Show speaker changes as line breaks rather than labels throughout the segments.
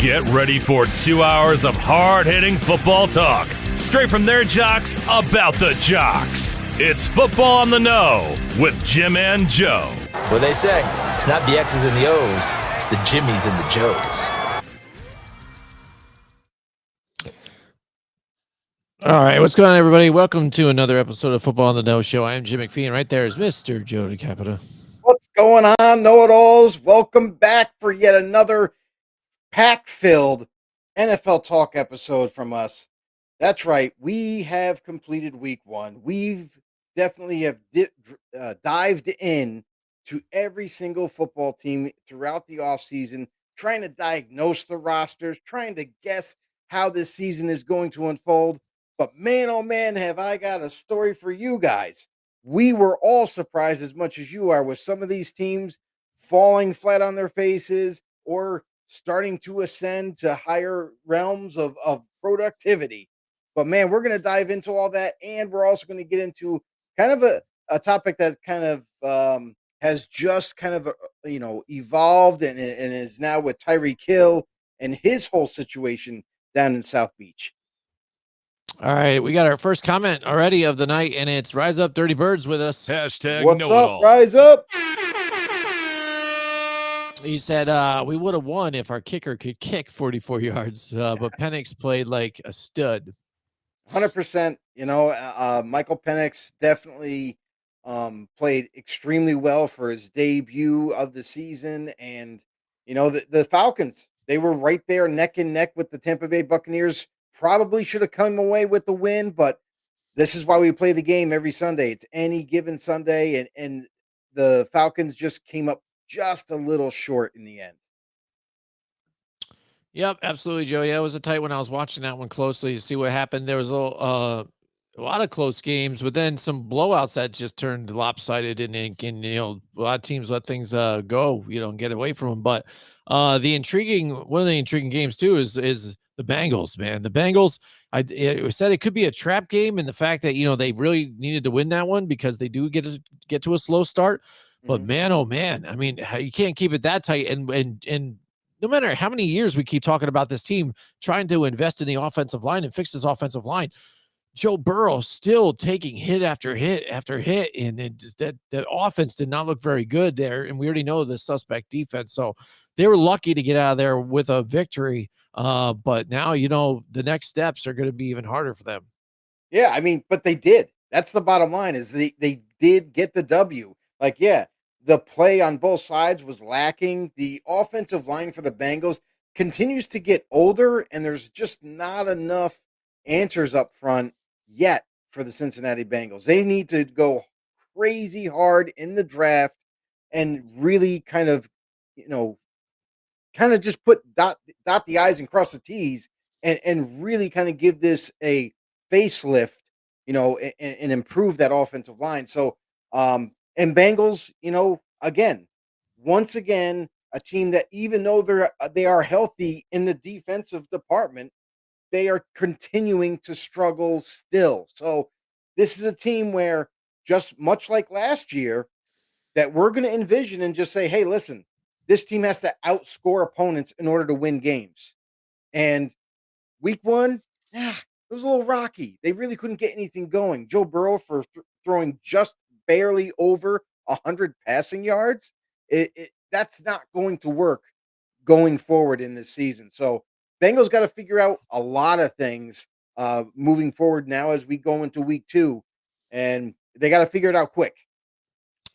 Get ready for 2 hours of hard-hitting football talk, straight from their jocks about the jocks. It's Football on the Know with Jim and Joe.
What they say, it's not the X's and the O's, it's the Jimmies and the Joes.
All right, what's going on, everybody? Welcome to another episode of Football on the Know Show. I am Jim McPhee, and right there is Mr. Joe DeCapita.
What's going on, know-it-alls? Welcome back for yet another pack-filled NFL Talk episode from us. That's right, we have completed week one. We've definitely have dived in to every single football team throughout the offseason, trying to diagnose the rosters, trying to guess how this season is going to unfold. But man, oh man, have I got a story for you guys. We were all surprised as much as you are with some of these teams falling flat on their faces or starting to ascend to higher realms of productivity. But man, we're going to dive into all that. And we're also going to get into kind of a topic that kind of has just kind of, evolved and is now with Tyreek Hill and his whole situation down in South Beach.
All right, we got our first comment already of the night, and it's Rise Up Dirty Birds with us.
Hashtag
What's
know-it-all.
up? Rise up.
He said, we would have won if our kicker could kick 44 yards, but Penix played like a stud.
100%. Michael Penix definitely played extremely well for his debut of the season. And, the Falcons, they were right there neck and neck with the Tampa Bay Buccaneers. Probably should have come away with the win, but this is why we play the game every Sunday. It's any given Sunday, and the Falcons just came up just a little short in the end.
Yep, absolutely, Joe. Yeah, it was a tight one. I was watching that one closely to see what happened. There was a lot of close games, but then some blowouts that just turned lopsided, and a lot of teams let things go, and get away from them. But one of the intriguing games too is the Bengals, man. The Bengals, I said it could be a trap game, and the fact that they really needed to win that one because they do get to a slow start. But man, oh man, I mean, you can't keep it that tight, and no matter how many years we keep talking about this team trying to invest in the offensive line and fix this offensive line, Joe Burrow still taking hit after hit after hit, and that offense did not look very good there. And we already know the suspect defense, so they were lucky to get out of there with a victory. But now the next steps are going to be even harder for them.
Yeah, I mean, but they did. That's the bottom line. Is they did get the W. Like, yeah, the play on both sides was lacking. The offensive line for the Bengals continues to get older, and there's just not enough answers up front yet for the Cincinnati Bengals. They need to go crazy hard in the draft and really kind of just put dot the I's and cross the T's and really kind of give this a facelift, and improve that offensive line. So, and Bengals, once again, a team that even though they are healthy in the defensive department, they are continuing to struggle still. So this is a team where, just much like last year, that we're going to envision and just say, hey, listen, this team has to outscore opponents in order to win games. And week one, it was a little rocky. They really couldn't get anything going. Joe Burrow for throwing just barely over 100 passing yards. That's not going to work going forward in this season. So Bengals got to figure out a lot of things moving forward now as we go into week two, and they got to figure it out quick.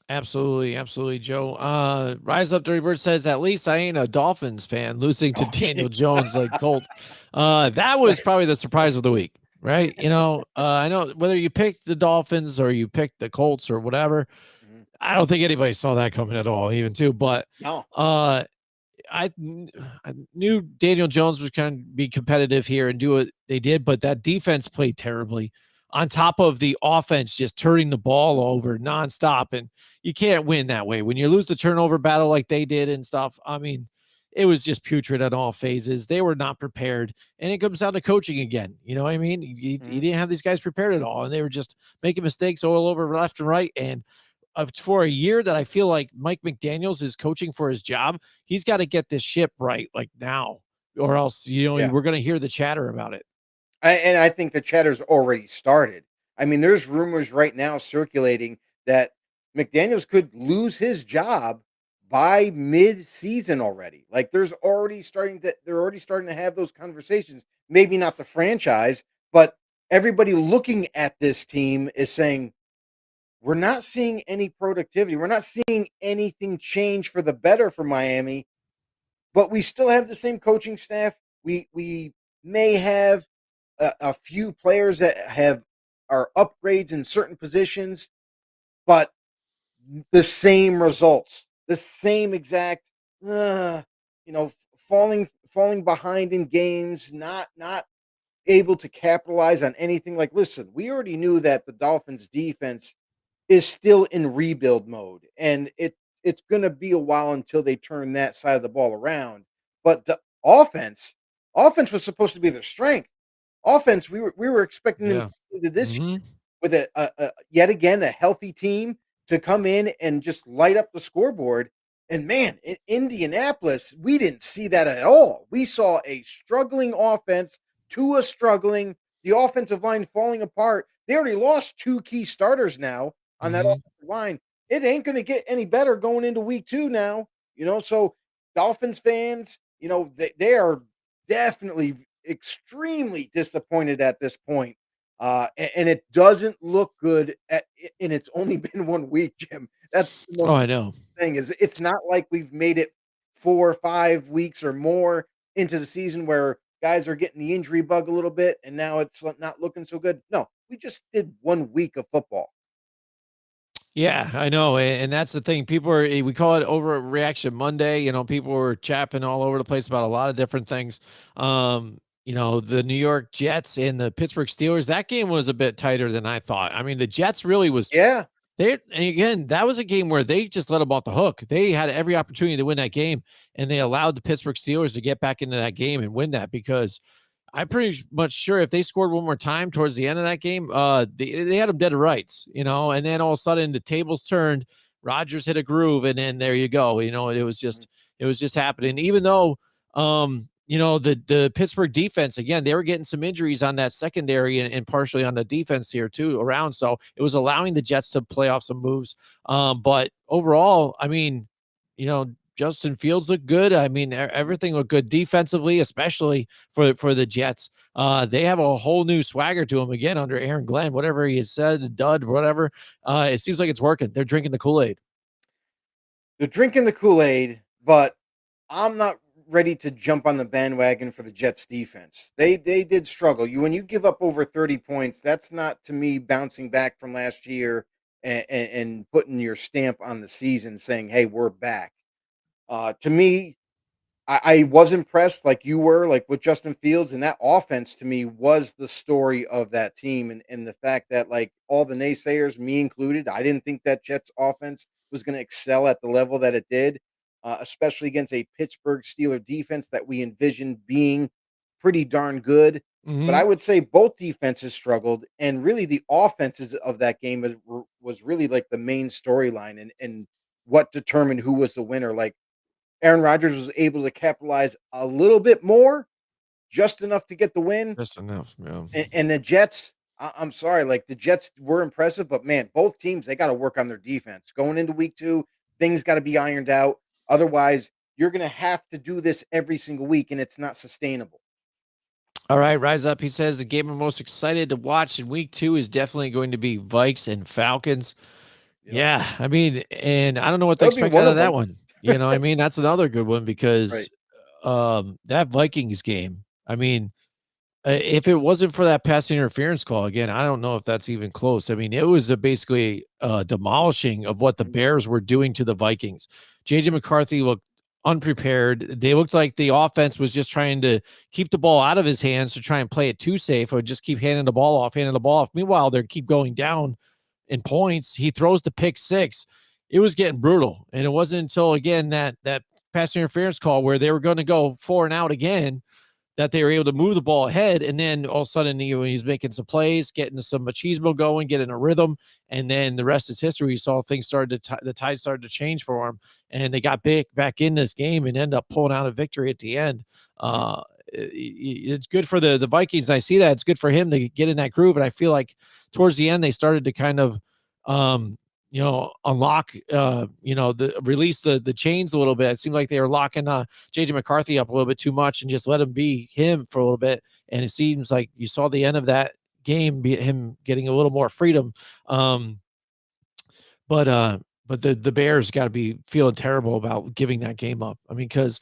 Absolutely, Joe. Rise Up Dirty Bird says, at least I ain't a Dolphins fan losing to Daniel Jones like Colts. That was probably the surprise of the week, right? I know whether you picked the Dolphins or you picked the Colts or whatever, I don't think anybody saw that coming at all, even too. But
No.
I knew Daniel Jones was going to be competitive here and do what they did, but that defense played terribly on top of the offense just turning the ball over nonstop. And you can't win that way. When you lose the turnover battle like they did and stuff, I mean, it was just putrid at all phases. They were not prepared. And it comes down to coaching again. You know what I mean? You didn't have these guys prepared at all. And they were just making mistakes all over left and right. And for a year that I feel like Mike McDaniels is coaching for his job, he's got to get this ship right, like now. or else,
Yeah.
we're going to hear the chatter about it.
And I think the chatter's already started. I mean, there's rumors right now circulating that McDaniels could lose his job by mid-season already. Like they're already starting to have those conversations. Maybe not the franchise, but everybody looking at this team is saying we're not seeing any productivity. We're not seeing anything change for the better for Miami, but we still have the same coaching staff. We may have a few players that are upgrades in certain positions, but the same results, the same exact, falling behind in games, not able to capitalize on anything. Like, listen, we already knew that the Dolphins' defense is still in rebuild mode, and it's going to be a while until they turn that side of the ball around. But the offense was supposed to be their strength. Offense, we were expecting them
Yeah.
into this
hmm
with a yet again a healthy team to come in and just light up the scoreboard. And man, in Indianapolis, we didn't see that at all. We saw a struggling offense, Tua struggling, the offensive line falling apart. They already lost two key starters now on that
hmm
offensive line. It ain't going to get any better going into week 2 now. So Dolphins fans, they are definitely extremely disappointed at this point. And it doesn't look good and it's only been 1 week, Jim. That's the
Oh,
most
I know.
thing is it's not like we've made it 4 or 5 weeks or more into the season where guys are getting the injury bug a little bit and now it's not looking so good. No, we just did 1 week of football.
Yeah, I know, and that's the thing. We call it overreaction Monday. People were chapping all over the place about a lot of different things. The New York Jets and the Pittsburgh Steelers, that game was a bit tighter than I thought. I mean, the Jets really was
Yeah.
and again, that was a game where they just let them off the hook. They had every opportunity to win that game, and they allowed the Pittsburgh Steelers to get back into that game and win that because I'm pretty much sure if they scored one more time towards the end of that game, they had them dead to rights, and then all of a sudden the tables turned. Rodgers hit a groove, and then there you go. It was just happening. Even though, the Pittsburgh defense again, they were getting some injuries on that secondary and partially on the defense here too around. So it was allowing the Jets to play off some moves. But overall, I mean, Justin Fields looked good. I mean, everything looked good defensively, especially for the Jets. They have a whole new swagger to them again under Aaron Glenn. Whatever he has said, dud, whatever. It seems like it's working. They're drinking the Kool-Aid.
They're drinking the Kool-Aid, but I'm not ready to jump on the bandwagon for the Jets defense. They did struggle. When you give up over 30 points, that's not to me bouncing back from last year and putting your stamp on the season saying, "Hey, we're back." To me, I was impressed like you were, like with Justin Fields, and that offense to me was the story of that team. And the fact that like all the naysayers, me included, I didn't think that Jets offense was going to excel at the level that it did, especially against a Pittsburgh Steeler defense that we envisioned being pretty darn good. But I
hmm
would say both defenses struggled, and really the offenses of that game was really like the main storyline and what determined who was the winner. Like Aaron Rodgers was able to capitalize a little bit more, just enough to get the win.
Just enough. Yeah.
And the Jets, I'm sorry, like the Jets were impressive, but man, both teams they got to work on their defense going into week 2. Things got to be ironed out. Otherwise, you're going to have to do this every single week, and it's not sustainable.
All right, Rise Up. He says the game I'm most excited to watch in week 2 is definitely going to be Vikes and Falcons.
Yep.
Yeah, I mean, and I don't know what to
That'll be
expect
one
out
of
of that
them,
one. I mean, that's another good one because
right?
that Vikings game, I mean, if it wasn't for that pass interference call, again, I don't know if that's even close. I mean, it was basically demolishing of what the
Mhm.
Bears were doing to the Vikings. JJ McCarthy looked unprepared. They looked like the offense was just trying to keep the ball out of his hands to try and play it too safe or just keep handing the ball off, handing the ball off. Meanwhile, they keep going down in points. He throws the pick six. It was getting brutal. And it wasn't until again that pass interference call where they were going to go 4 and out again that they were able to move the ball ahead, and then all of a sudden he's making some plays, getting some machismo going, getting a rhythm, and then the rest is history. You saw things started to the tide started to change for him, and they got back in this game and ended up pulling out a victory at the end. It's good for the Vikings. I see that it's good for him to get in that groove, and I feel like towards the end they started to kind of unlock, release the chains a little bit. It seemed like they were locking JJ McCarthy up a little bit too much and just let him be him for a little bit. And it seems like you saw the end of that game, be him getting a little more freedom. But the Bears got to be feeling terrible about giving that game up. I mean, because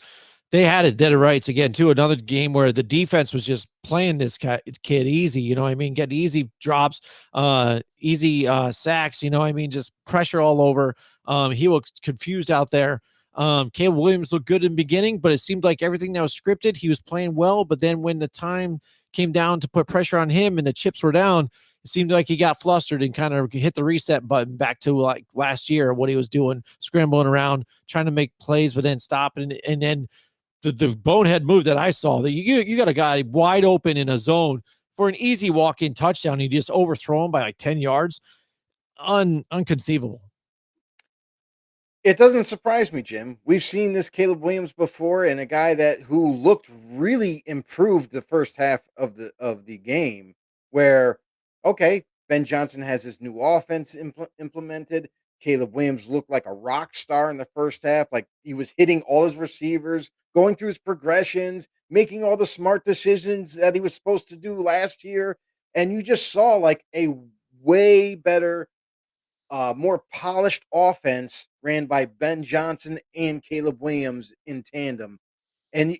they had it dead to rights again too. Another game where the defense was just playing this kid easy, you know what I mean? Getting easy drops, easy sacks, you know what I mean? Just pressure all over. He looked confused out there. Caleb Williams looked good in the beginning, but it seemed like everything that was scripted, he was playing well. But then when the time came down to put pressure on him and the chips were down, it seemed like he got flustered and kind of hit the reset button back to like last year, what he was doing, scrambling around, trying to make plays, but then stopping. And then the bonehead move that I saw, that you got a guy wide open in a zone for an easy walk-in touchdown. You just overthrow him by like 10 yards. Unconceivable.
It doesn't surprise me, Jim. We've seen this Caleb Williams before, and a guy who looked really improved the first half of the game. Where, okay, Ben Johnson has his new offense implemented. Caleb Williams looked like a rock star in the first half. Like he was hitting all his receivers, going through his progressions, making all the smart decisions that he was supposed to do last year. And you just saw like a way better, more polished offense ran by Ben Johnson and Caleb Williams in tandem. And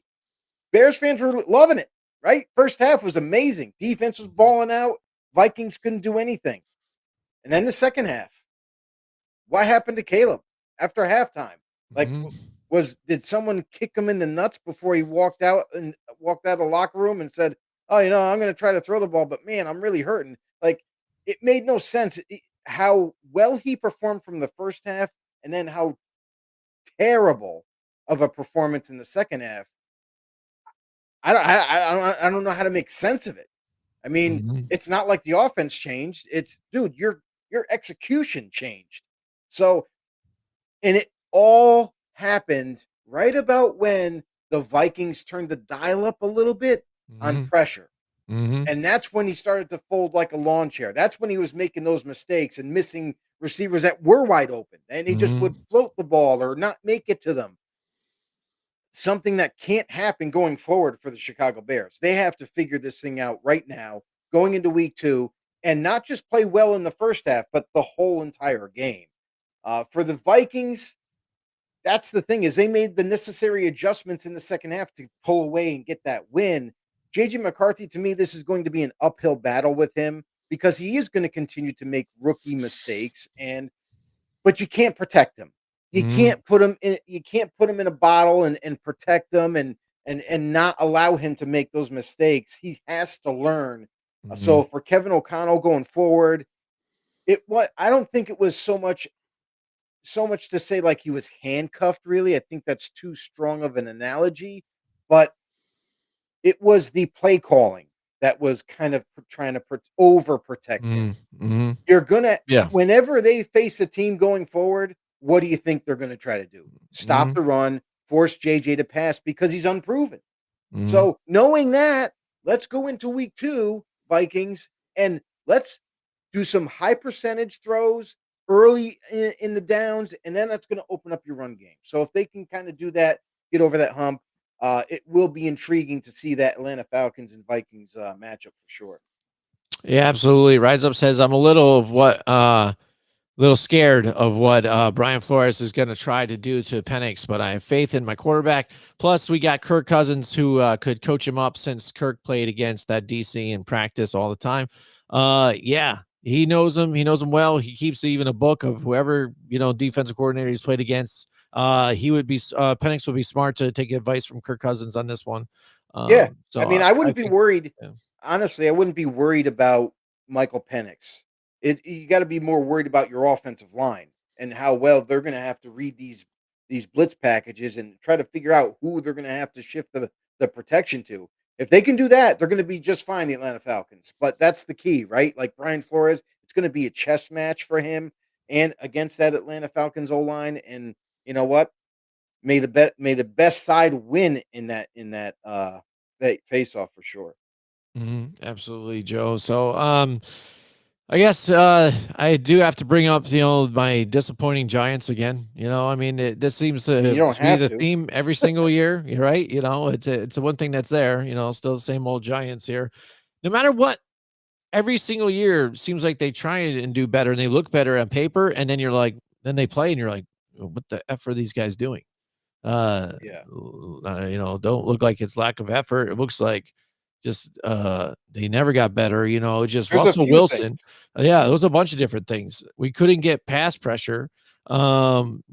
Bears fans were loving it, right? First half was amazing. Defense was balling out. Vikings couldn't do anything. And then the second half, what happened to Caleb after halftime? Like, did someone kick him in the nuts before he walked out of the locker room and said, "Oh, I'm going to try to throw the ball, but man, I'm really hurting." Like, it made no sense how well he performed from the first half, and then how terrible of a performance in the second half. I don't know how to make sense of it. I mean, it's not like the offense changed. It's, dude, your execution changed. So, and it all happened right about when the Vikings turned the dial up a little bit on pressure. And that's when he started to fold like a lawn chair. That's when he was making those mistakes and missing receivers that were wide open. And he just would float the ball or not make it to them. Something that can't happen going forward for the Chicago Bears. They have to figure this thing out right now, going into week 2, and not just play well in the first half, but the whole entire game. For the Vikings, that's the thing, is they made the necessary adjustments in the second half to pull away and get that win. JJ McCarthy, to me, this is going to be an uphill battle with him because he is going to continue to make rookie mistakes, but you can't protect him. You can't put him in a bottle and protect him and not allow him to make those mistakes. He has to learn. So for Kevin O'Connell going forward, I don't think it was so much to say like he was handcuffed, really. I think that's too strong of an analogy, but it was the play calling that was kind of trying to overprotect him. You're gonna, whenever they face a team going forward, what do you think they're going to try to do? Stop the run, force JJ to pass because he's unproven. So knowing that, let's go into week 2, Vikings, and let's do some high percentage throws early in the downs, and then that's going to open up your run game. So if they can kind of do that, get over that hump, it will be intriguing to see that Atlanta Falcons and Vikings matchup for sure.
Yeah, absolutely. Rise Up says, I'm a little scared of what Brian Flores is going to try to do to Penix, but I have faith in my quarterback. Plus, we got Kirk Cousins who could coach him up since Kirk played against that DC in practice all the time. Yeah, he knows him. He knows him well. He keeps even a book of whoever, defensive coordinator he's played against. Penix would be smart to take advice from Kirk Cousins on this one.
So I mean, I wouldn't be worried. Yeah. Honestly, I wouldn't be worried about Michael Penix. You got to be more worried about your offensive line and how well they're going to have to read these blitz packages and try to figure out who they're going to have to shift the protection to. If they can do that, they're going to be just fine, the Atlanta Falcons. But that's the key, right? Like Brian Flores, it's going to be a chess match for him and against that Atlanta Falcons O line. And you know what? May the best side win in that that face off for sure.
Absolutely, Joe. So, I guess I do have to bring up, my disappointing Giants again. I mean, this seems
I mean,
to
you don't
be
have
the
to.
theme every single year. You're right. It's the one thing that's there. Still the same old Giants here. No matter what, every single year seems like they try and do better and they look better on paper. And then then they play and you're like, what the f are these guys doing? Uh,
Yeah.
don't look like it's lack of effort. It looks like just they never got better. Just
There's a
Russell
few things.
Wilson. Yeah, there was a bunch of different things. We couldn't get pass pressure on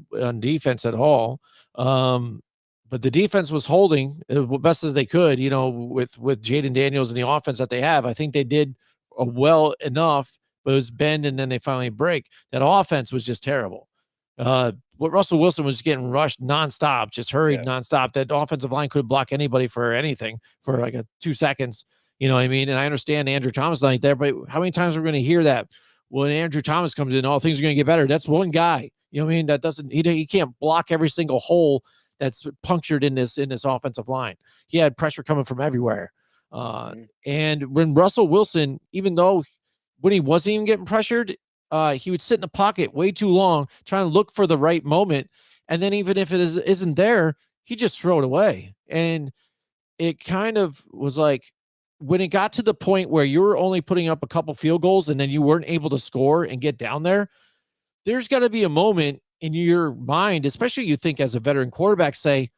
defense at all. But the defense was holding best as they could. With Jaden Daniels and the offense that they have, I think they did well enough. But it was bend and then they finally break. That offense was just terrible. What Russell Wilson was getting rushed nonstop, just hurried
Yeah.
nonstop. That offensive line couldn't block anybody for anything for like 2 seconds. You know what I mean? And I understand Andrew Thomas not there, but how many times are we going to hear that when Andrew Thomas comes in, all things are going to get better? That's one guy. You know what I mean? That doesn't he can't block every single hole that's punctured in this offensive line. He had pressure coming from everywhere. And when Russell Wilson, even though when he wasn't even getting pressured, he would sit in the pocket way too long, trying to look for the right moment. And then even if it isn't there, he just throw it away. And it kind of was like when it got to the point where you were only putting up a couple field goals and then you weren't able to score and get down there, there's got to be a moment in your mind, especially you think as a veteran quarterback, say,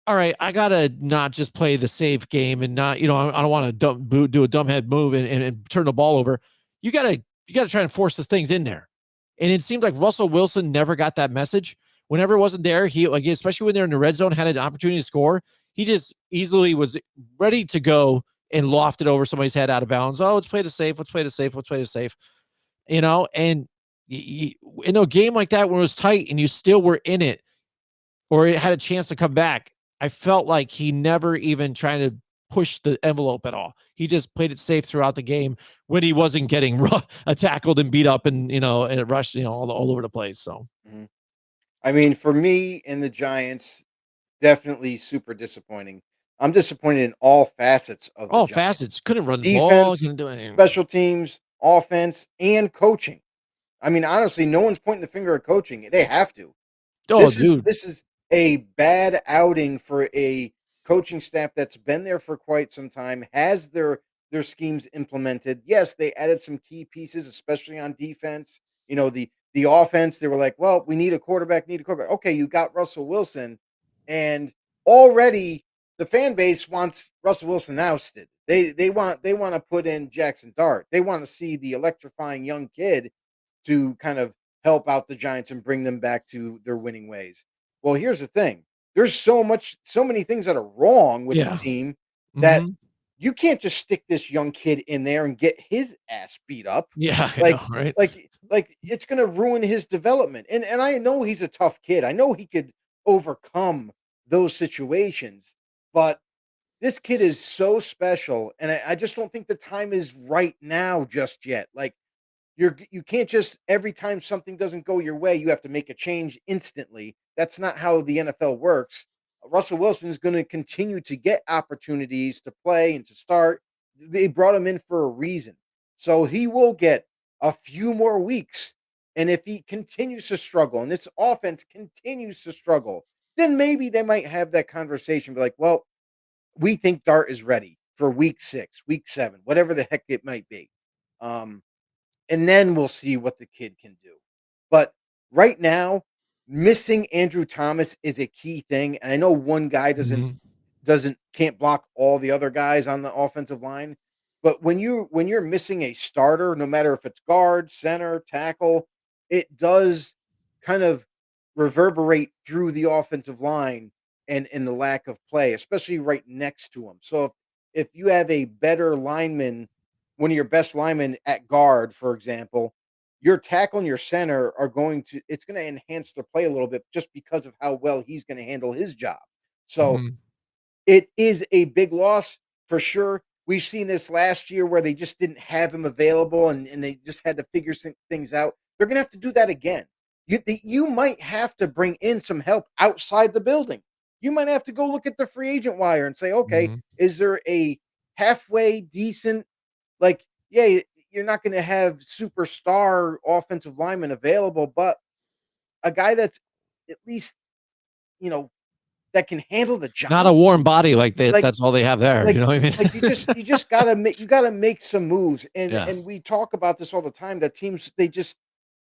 all right, I got to not just play the safe game and not, I don't want to do a dumbhead move and turn the ball over. You got to try and force the things in there. And it seemed like Russell Wilson never got that message. Whenever it wasn't there, he, like, especially when they're in the red zone, had an opportunity to score, he just easily was ready to go and lofted over somebody's head out of bounds. Oh, let's play the safe. Let's play the safe. Let's play the safe. And in a game like that, when it was tight and you still were in it, or it had a chance to come back, I felt like he never even tried to push the envelope at all. He just played it safe throughout the game when he wasn't getting tackled and beat up and, and rushed, all over the place. So,
I mean, for me and the Giants, definitely super disappointing. I'm disappointed in all facets of the
all
Giants.
facets, couldn't run the ball,
Defense,
couldn't do anything.
special teams, offense, and coaching. I mean, honestly, no one's pointing the finger at coaching. They have to.
Oh, dude.
This is a bad outing for a coaching staff that's been there for quite some time, has their schemes implemented. Yes, they added some key pieces, especially on defense. The offense, they were like, well, we need a quarterback, need a quarterback. Okay, you got Russell Wilson, and already the fan base wants Russell Wilson ousted. They want to put in Jackson Dart. They want to see the electrifying young kid to kind of help out the Giants and bring them back to their winning ways. Well, here's the thing. There's so many things that are wrong with the
Yeah.
team that
Mhm.
you can't just stick this young kid in there and get his ass beat up.
Yeah, I
Like
know, right?
like it's going to ruin his development. And I know he's a tough kid. I know he could overcome those situations, but this kid is so special and I just don't think the time is right now just yet. Like you can't just every time something doesn't go your way, you have to make a change instantly. That's not how the NFL works. Russell Wilson is going to continue to get opportunities to play and to start. They brought him in for a reason. So he will get a few more weeks. And if he continues to struggle and this offense continues to struggle, then maybe they might have that conversation. Be like, well, we think Dart is ready for week 6, week 7, whatever the heck it might be. And then we'll see what the kid can do. But right now, missing Andrew Thomas is a key thing. And I know one guy
Mhm.
can't block all the other guys on the offensive line. But when you're missing a starter, no matter if it's guard, center, tackle, it does kind of reverberate through the offensive line and the lack of play, especially right next to him. So if you have a better lineman, one of your best linemen at guard, for example, your tackle and your center are it's going to enhance their play a little bit just because of how well he's going to handle his job. So
Mhm.
it is a big loss. for sure. We've seen this last year where they just didn't have him available and they just had to figure things out. They're going to have to do that again. You might have to bring in some help outside the building. You might have to go look at the free agent wire and say, okay, is there a halfway decent, like, yeah, you're not going to have superstar offensive lineman available, but a guy that's at least, you know, that can handle the job.
Not a warm body like that.
Like-
That's all they have there.
like-
you know what I mean?
Like you just gotta make some moves. And
Yes.
and we talk about this all the time, that teams, they just,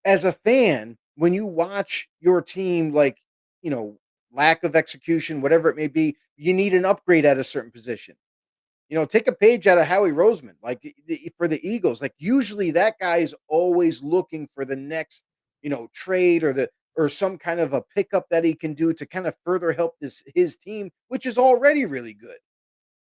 as a fan, when you watch your team, like, you know, lack of execution, whatever it may be, you need an upgrade at a certain position. You know, take a page out of Howie Roseman, like for the Eagles. Like usually that guy is always looking for the next, you know, trade or some kind of a pickup that he can do to kind of further help his team, which is already really good.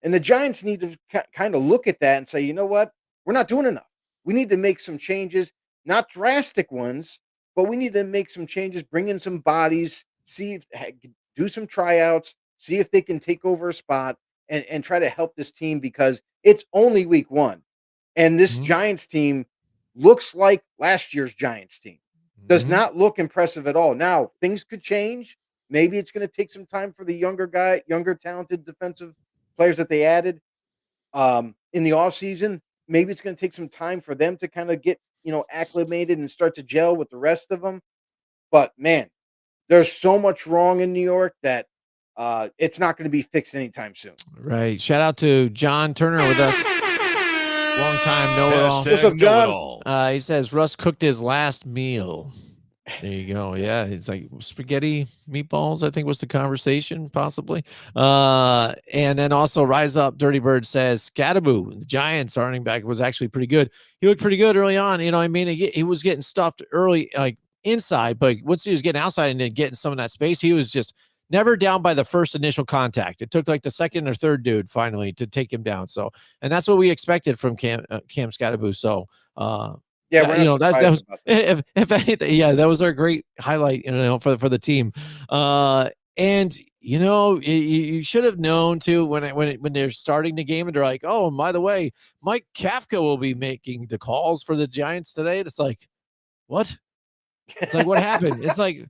And the Giants need to kind of look at that and say, you know what? We're not doing enough. We need to make some changes, not drastic ones, but we need to make some changes, bring in some bodies, do some tryouts, see if they can take over a spot and try to help this team, because it's only week 1. And this Giants team looks like last year's Giants team. Does not look impressive at all. Now, things could change. Maybe it's going to take some time for the younger talented defensive players that they added in the offseason. Maybe it's going to take some time for them to kind of get, you know, acclimated and start to gel with the rest of them. But man, there's so much wrong in New York that it's not going to be fixed anytime soon.
Right. Shout out to John Turner with us. Long time know-it-all.
What's up, John?
He says Russ cooked his last meal. There you go. Yeah, it's like spaghetti meatballs, I think was the conversation, possibly. And then also Rise Up Dirty Bird says Scattaboo, the Giants running back, was actually pretty good. He looked pretty good early on. You know what I mean? He was getting stuffed early, like inside, but once he was getting outside and then getting some of that space, he was just never down by the first initial contact. It took like the second or third dude finally to take him down. So, and that's what we expected from Cam Scattaboo. So,
yeah, we're not
that was,
about that.
if anything, yeah, that was our great highlight, you know, for the team. And you know, you should have known too when they're starting the game and they're like, oh, by the way, Mike Kafka will be making the calls for the Giants today. And it's like, what? It's like, what happened? It's like,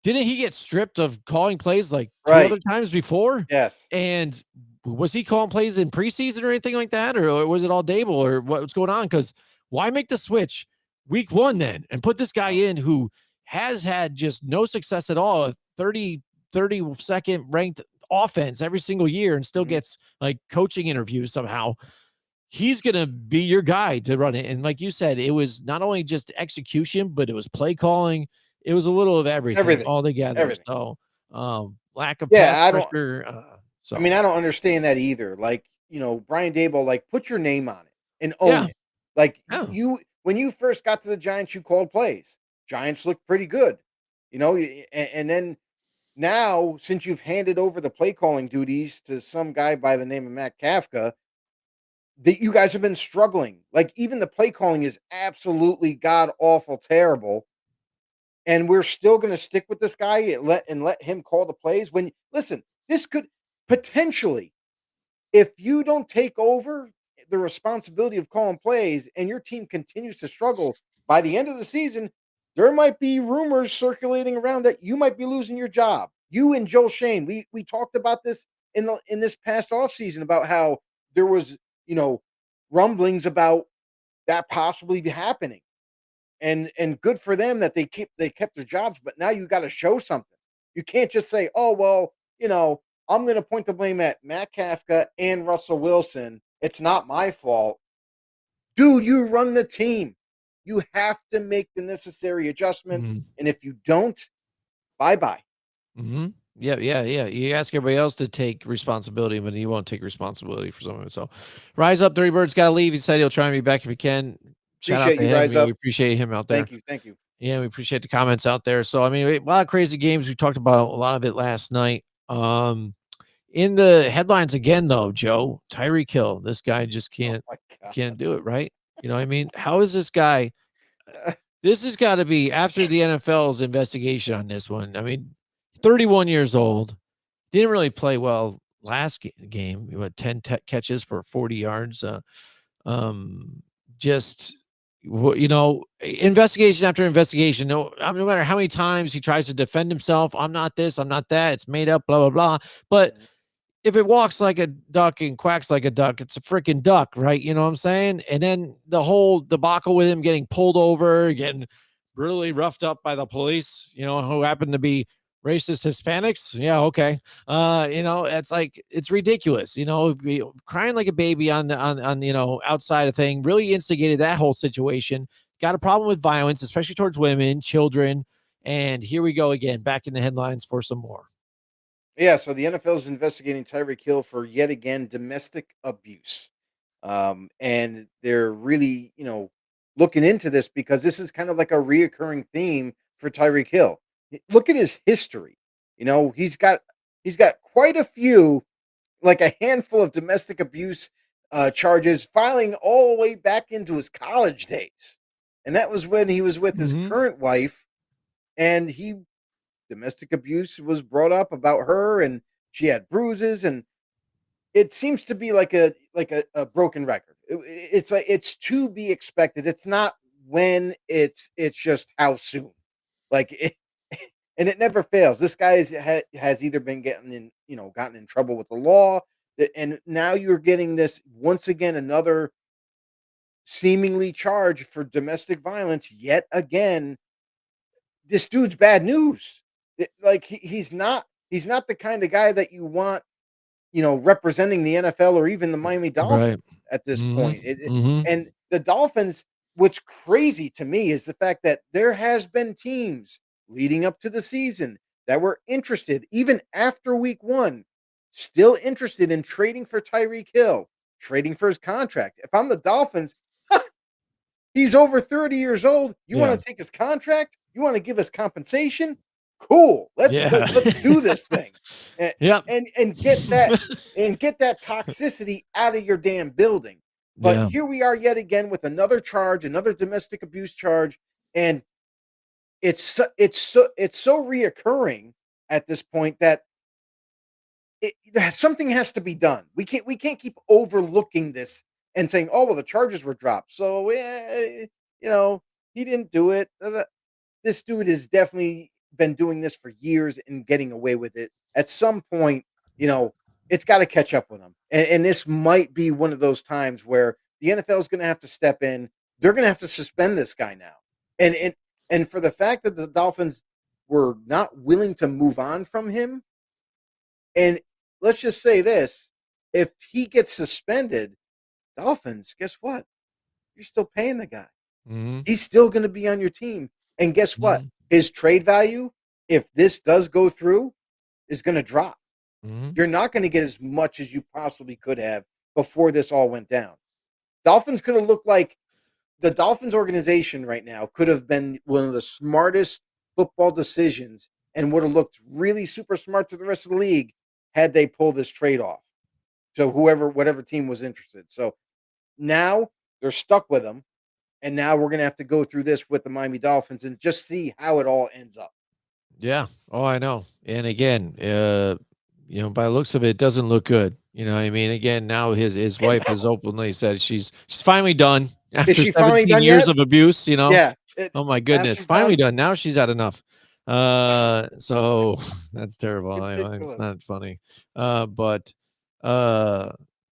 didn't he get stripped of calling plays like two other times before?
Yes.
And was he calling plays in preseason or anything like that? Or was it all Dable or what's going on? Because why make the switch week 1 then and put this guy in who has had just no success at all, a 32nd ranked offense every single year and still gets like coaching interviews somehow? He's going to be your guy to run it. And like you said, it was not only just execution, but it was play calling. It was a little of everything. All together.
Everything.
So lack of pass pressure.
I mean, I don't understand that either. Like, you know, Brian Daboll, like, put your name on it and own it. Like when you first got to the Giants, you called plays. Giants looked pretty good, you know, and then now, since you've handed over the play calling duties to some guy by the name of Matt Kafka, that you guys have been struggling. Like, even the play calling is absolutely god awful terrible. And we're still going to stick with this guy and let him call the plays. When, listen, this could potentially, if you don't take over the responsibility of calling plays and your team continues to struggle by the end of the season, there might be rumors circulating around that you might be losing your job. You and Joel Shane, we talked about this in this past offseason about how there was, you know, rumblings about that possibly be happening. And good for them that they kept their jobs, but now you got to show something. You can't just say, "Oh, well, you know, I'm going to point the blame at Matt Kafka and Russell Wilson. It's not my fault." Dude, you run the team. You have to make the necessary adjustments, and if you don't, bye-bye.
Yeah. You ask everybody else to take responsibility, but you won't take responsibility for some of it. So, Rise Up, Dirty Bird's got to leave. He said he'll try and be back if he can. Shout out to him.
Rise Up.
We appreciate him out there.
Thank you.
Yeah, we appreciate the comments out there. So, I mean, a lot of crazy games. We talked about a lot of it last night. In the headlines again, though, Joe, Tyreek Hill, this guy just can't do it, right? You know what I mean? How is this guy? This has got to be after the NFL's investigation on this one. I mean, 31 years old, didn't really play well last game. You had 10 catches for 40 yards. Just investigation after investigation. No matter how many times he tries to defend himself, I'm not this, I'm not that. It's made up, blah blah blah. But if it walks like a duck and quacks like a duck, it's a freaking duck, right? You know what I'm saying? And then the whole debacle with him getting pulled over, getting brutally roughed up by the police, who happened to be racist Hispanics. Yeah, okay. It's like it's ridiculous. Crying like a baby on outside of thing really instigated that whole situation. Got a problem with violence, especially towards women, children, and here we go again, back in the headlines for some more.
Yeah, so the NFL is investigating Tyreek Hill for yet again domestic abuse. And they're really, looking into this because this is kind of like a reoccurring theme for Tyreek Hill. Look at his history. He's got quite a few, like a handful of domestic abuse charges filing all the way back into his college days. And that was when he was with his current wife, and domestic abuse was brought up about her, and she had bruises, and it seems to be like a broken record. It's like it's to be expected. It's not when, it's just how soon. Like and it never fails. This guy has either been gotten in trouble with the law, and now you're getting this once again, another seemingly charge for domestic violence yet again. This dude's bad news. He's not the kind of guy that you want, representing the NFL or even the Miami Dolphins at this point. And the Dolphins, what's crazy to me is the fact that there has been teams leading up to the season that were interested, even after week 1, still interested in trading for Tyreek Hill, trading for his contract. If I'm the Dolphins, he's over 30 years old. You want to take his contract? You want to give us compensation? Cool. Let's do this thing. And get that toxicity out of your damn building. But here we are yet again with another charge, another domestic abuse charge, and it's so reoccurring at this point that something has to be done. We can't keep overlooking this and saying, "Oh, well, the charges were dropped, so he didn't do it." This dude has definitely been doing this for years and getting away with it. At some point, it's got to catch up with him. And this might be one of those times where the NFL is going to have to step in. They're going to have to suspend this guy now. And for the fact that the Dolphins were not willing to move on from him, and let's just say this, if he gets suspended, Dolphins, guess what? You're still paying the guy. He's still going to be on your team. And guess what? His trade value, if this does go through, is going to drop. You're not going to get as much as you possibly could have before this all went down. Dolphins could have looked like the Dolphins organization right now could have been one of the smartest football decisions and would have looked really super smart to the rest of the league had they pulled this trade off to whatever team was interested. So now they're stuck with him. And now we're going to have to go through this with the Miami Dolphins and just see how it all ends up.
Yeah. Oh, I know. And again, by the looks of it, it doesn't look good. You know what I mean? Again, now his wife has openly said she's finally done after 17 years of abuse,
Yeah.
Oh my goodness. Finally done. Now she's had enough. So that's terrible. It's not funny.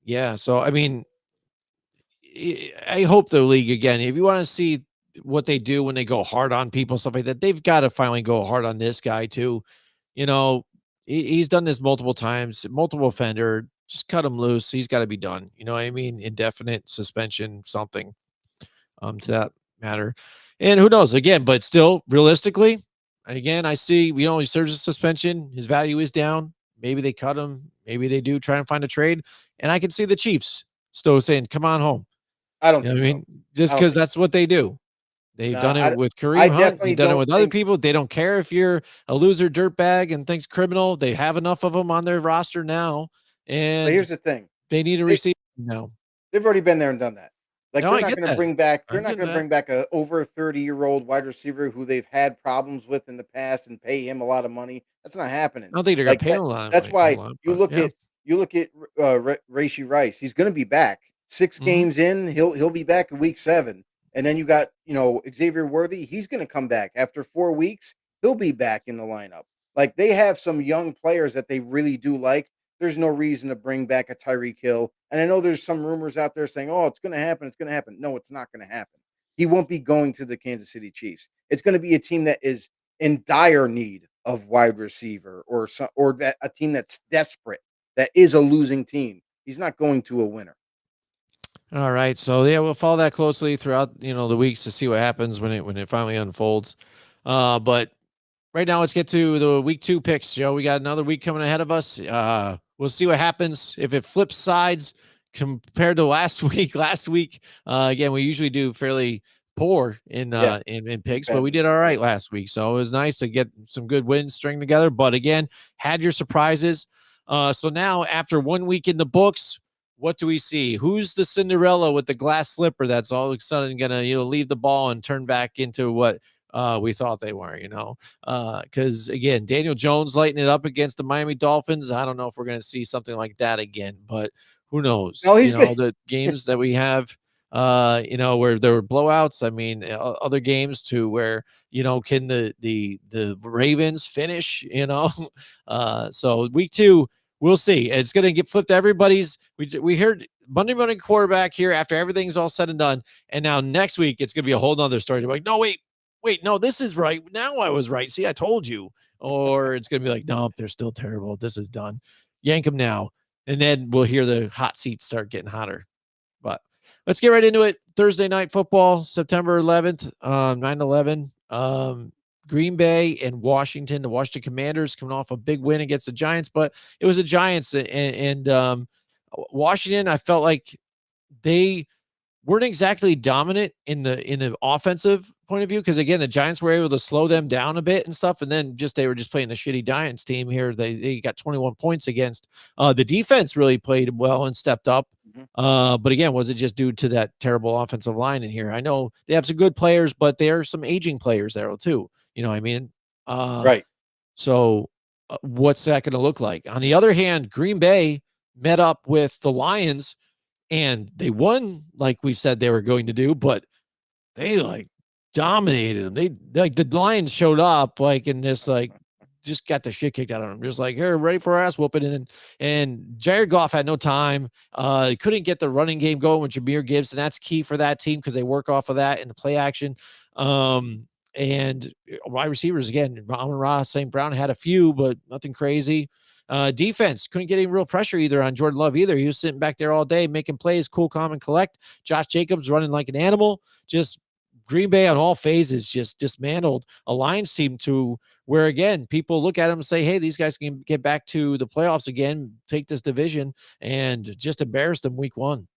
Yeah. So, I mean, I hope the league, again, if you want to see what they do when they go hard on people, stuff like that, they've got to finally go hard on this guy too. He's done this multiple times, multiple offender. Just cut him loose. He's got to be done. You know what I mean? Indefinite suspension, something to that matter. And who knows? Again, but still, realistically, again, I see, he serves a suspension. His value is down. Maybe they cut him. Maybe they do try and find a trade. And I can see the Chiefs still saying, come on home.
I don't think
I mean, just because that's what they do. They've done it with Kareem Hunt. They've done it with other people. They don't care if you're a loser dirtbag and thinks criminal. They have enough of them on their roster now. And
here's the thing.
They need to receive now.
They've already been there and done that. They're not going to bring back a over 30-year-old wide receiver who they've had problems with in the past and pay him a lot of money. That's not happening.
I don't think they're going to pay him a lot.
That's why you look at you look at Rashee Rice. He's going to be back 6
Mhm.
games in. He'll be back in week 7. And then you got Xavier Worthy. He's going to come back after 4 weeks. He'll be back in the lineup. Like they have some young players that they really do like. There's no reason to bring back a Tyreek Hill. And I know there's some rumors out there saying, "Oh, it's going to happen. It's going to happen." No, it's not going to happen. He won't be going to the Kansas City Chiefs. It's going to be a team that is in dire need of wide receiver or that a team that's desperate that is a losing team. He's not going to a winner.
All right. So yeah, we'll follow that closely throughout, the weeks to see what happens when it finally unfolds. But right now, let's get to the week 2 picks, Joe. We got another week coming ahead of us. We'll see what happens if it flips sides compared to last week. Last week, again, we usually do fairly poor
Yeah,
in picks, but we
Batman's
did all right
great.
last week. So it was nice to get some good wins string together. But again, had your surprises. So now after 1 week in the books, what do we see? Who's the Cinderella with the glass slipper that's all of a sudden gonna leave the ball and turn back into what we thought they were? Because again, Daniel Jones lighting it up against the Miami Dolphins. I don't know if we're going to see something like that again, but who knows?
No, he's good.
The games that we have, where there were blowouts. I mean, other games too, where can the Ravens finish? So week 2. We'll see. It's going to get flipped to everybody's. We heard Monday morning quarterback here after everything's all said and done. And now next week, it's going to be a whole nother story. They're like, no, wait, no, this is right. Now I was right. See, I told you. Or it's going to be like, no, they're still terrible. This is done. Yank them now. And then we'll hear the hot seats start getting hotter. But let's get right into it. Thursday night football, September 11th, 9/11. Green Bay and Washington. The Washington Commanders coming off a big win against the Giants, but it was the Giants and Washington. I felt like they weren't exactly dominant in the offensive point of view because again the Giants were able to slow them down a bit and stuff, and then they were just playing a shitty Giants team here. They got 21 points against. The defense really played well and stepped up.
Mhm.
But again, was it just due to that terrible offensive line in here? I know they have some good players, but there are some aging players there too. You know what I mean? Uh,
Right.
so what's that going to look like? On the other hand, Green Bay met up with the Lions and they won like we said they were going to do, but they like dominated them. They like the Lions showed up like in this just got the shit kicked out of them. Just like, here, ready for our ass whooping. And Jared Goff had no time. Couldn't get the running game going with Jahmyr Gibbs, and that's key for that team because they work off of that in the play action. And wide receivers again, Amon-Ra St. Brown had a few, but nothing crazy. Defense couldn't get any real pressure either on Jordan Love either. He was sitting back there all day making plays, cool, calm, and collect. Josh Jacobs running like an animal. Just Green Bay on all phases just dismantled a Lions team to where again people look at them and say, hey, these guys can get back to the playoffs again, take this division, and just embarrass them week 1.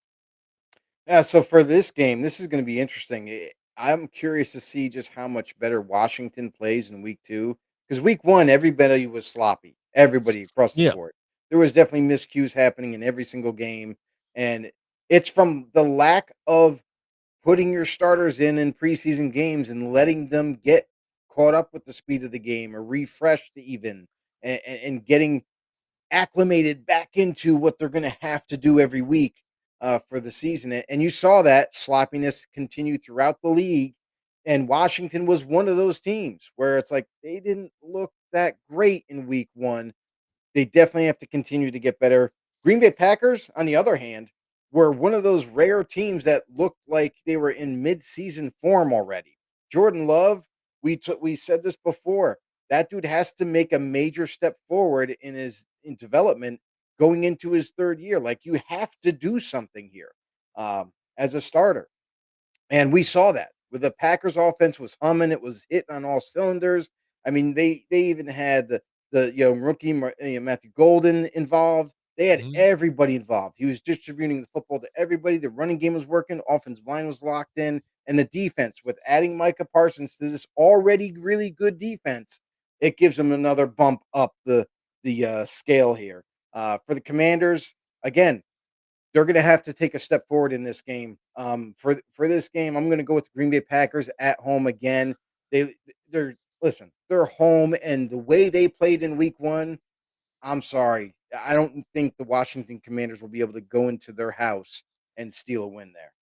Yeah, so for this game, this is going to be interesting. I'm curious to see just how much better Washington plays in week 2 because week 1 everybody was sloppy. Everybody across the
Yeah.
board. There was definitely miscues happening in every single game, and it's from the lack of putting your starters in preseason games and letting them get caught up with the speed of the game or refreshed even and getting acclimated back into what they're going to have to do every week for the season. And you saw that sloppiness continue throughout the league. And Washington was one of those teams where it's like they didn't look that great in week 1. They definitely have to continue to get better. Green Bay Packers, on the other hand, were one of those rare teams that looked like they were in mid-season form already. Jordan Love, we said this before. That dude has to make a major step forward in development going into his 3rd year. Like you have to do something here as a starter. And we saw that with the Packers offense was humming, it was hitting on all cylinders. I mean, they even had the rookie Matthew Golden involved. They had
Mhm.
everybody involved. He was distributing the football to everybody. The running game was working, offensive line was locked in, and the defense with adding Micah Parsons to this already really good defense, it gives them another bump up the scale here. For the Commanders, again, they're going to have to take a step forward in this game. For this game, I'm going to go with the Green Bay Packers at home again. They're home, and the way they played in Week 1, I'm sorry. I don't think the Washington Commanders will be able to go into their house and steal a win there.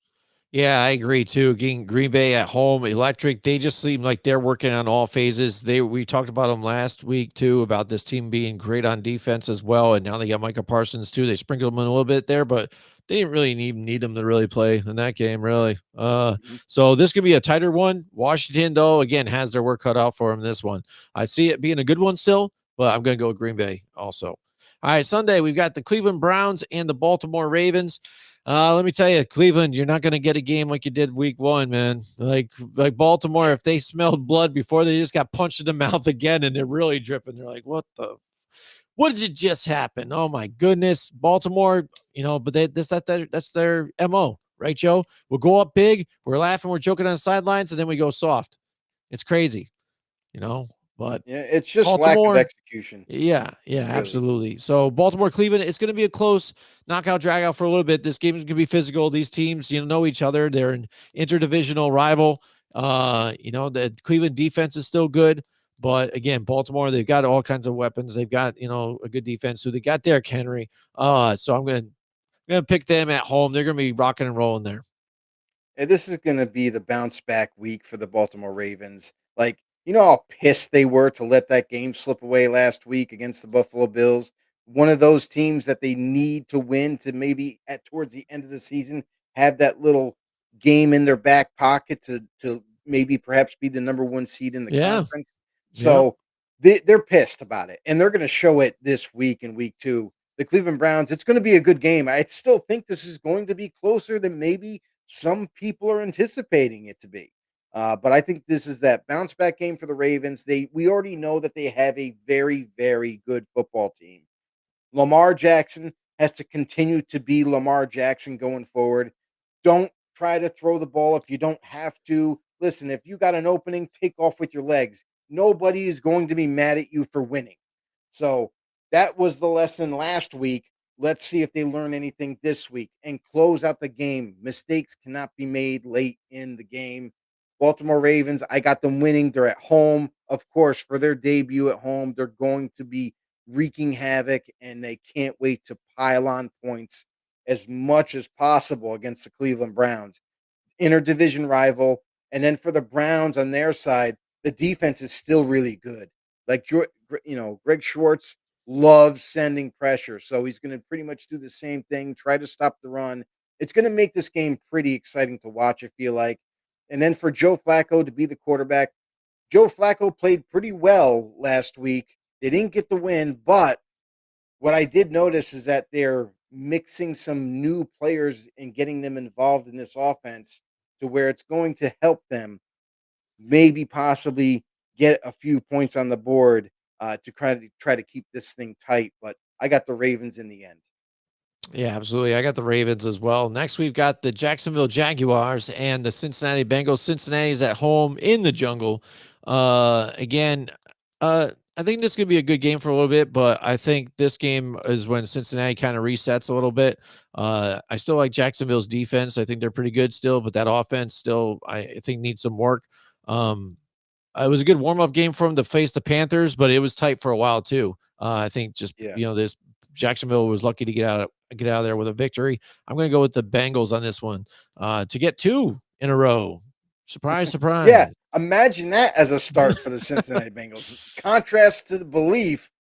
Yeah, I agree too. Getting Green Bay at home, electric. They just seem like they're working on all phases. We talked about them last week too, about this team being great on defense as well. And now they got Micah Parsons too. They sprinkled them in a little bit there, but they didn't really need them to really play in that game, really.
Mhm.
So this could be a tighter one. Washington, though, again, has their work cut out for them this one. I see it being a good one still, but I'm gonna go with Green Bay also. All right, Sunday, we've got the Cleveland Browns and the Baltimore Ravens. Let me tell you, Cleveland, you're not going to get a game like you did week one, man. Like Baltimore, if they smelled blood before, they just got punched in the mouth again and they're really dripping. They're like, what did just happen? Oh my goodness. Baltimore, but that's their MO, right, Joe? We'll go up big, we're laughing, we're joking on the sidelines, and then we go soft. It's crazy, but
Yeah, it's just lack of
Baltimore,
execution.
yeah,
Really.
absolutely. So Baltimore, Cleveland, it's going to be a close knockout drag out for a little bit. This game is going to be physical. These teams, know each other. They're an interdivisional rival. The Cleveland defense is still good, but again, Baltimore, they've got all kinds of weapons. They've got, a good defense. So they got Derrick Henry. So I'm going to pick them at home. They're going to be rocking and rolling there.
And this is going to be the bounce back week for the Baltimore Ravens. Like, how pissed they were to let that game slip away last week against the Buffalo Bills. One of those teams that they need to win to maybe towards the end of the season have that little game in their back pocket to maybe perhaps be the number one seed in the conference. So they're pissed about it, and they're going to show it this week in week 2. The Cleveland Browns, it's going to be a good game. I still think this is going to be closer than maybe some people are anticipating it to be. But I think this is that bounce back game for the Ravens. We already know that they have a very, very good football team. Lamar Jackson has to continue to be Lamar Jackson going forward. Don't try to throw the ball if you don't have to. Listen, if you got an opening, take off with your legs. Nobody is going to be mad at you for winning. So that was the lesson last week. Let's see if they learn anything this week and close out the game. Mistakes cannot be made late in the game. Baltimore Ravens, I got them winning. They're at home. Of course, for their debut at home, they're going to be wreaking havoc, and they can't wait to pile on points as much as possible against the Cleveland Browns. Interdivision rival. And then for the Browns on their side, the defense is still really good. Like, Greg Schwartz loves sending pressure. So he's going to pretty much do the same thing, try to stop the run. It's going to make this game pretty exciting to watch, I feel like. And then for Joe Flacco to be the quarterback, Joe Flacco played pretty well last week. They didn't get the win, but what I did notice is that they're mixing some new players and getting them involved in this offense to where it's going to help them maybe possibly get a few points on the board to try to keep this thing tight. But I got the Ravens in the end.
Yeah, absolutely. I got the Ravens as well. Next, we've got the Jacksonville Jaguars and the Cincinnati Bengals. Cincinnati's at home in the jungle. Again, I think this could be a good game for a little bit, but I think this game is when Cincinnati kind of resets a little bit. I still like Jacksonville's defense. I think they're pretty good still, but that offense still, I think, needs some work. It was a good warm-up game for them to face the Panthers, but it was tight for a while too. I think just, this Jacksonville was lucky to get out of there with a victory. I'm going to go with the Bengals on this one to get 2 in a row. Surprise, surprise.
Yeah, imagine that as a start for the Cincinnati Bengals. Contrast to the belief,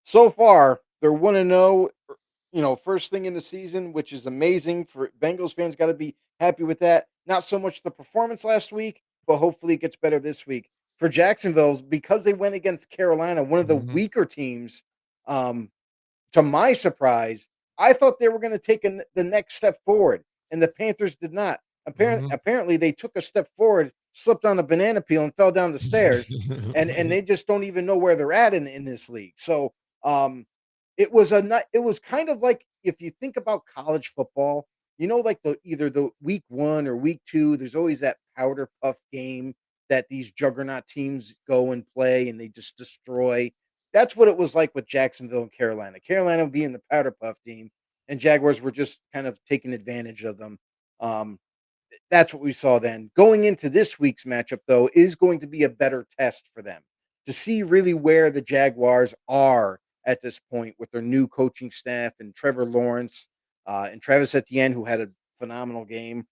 so far they're 1-0, first thing in the season, which is amazing for Bengals fans. Got to be happy with that. Not so much the performance last week, but hopefully it gets better this week. For Jacksonville's, because they went against Carolina, one of the weaker teams, to my surprise, I thought they were going to take the next step forward, and the Panthers did not. Apparently, they took a step forward, slipped on a banana peel, and fell down the stairs, and they just don't even know where they're at in this league. So, it was kind of like, if you think about college football, like either the week 1 or week 2, there's always that powder puff game that these juggernaut teams go and play, and they just destroy. That's what it was like with Jacksonville and Carolina. Carolina being the powder puff team, and Jaguars were just kind of taking advantage of them. That's what we saw then. Going into this week's matchup, though, is going to be a better test for them to see really where the Jaguars are at this point with their new coaching staff and Trevor Lawrence and Travis Etienne, who had a phenomenal game.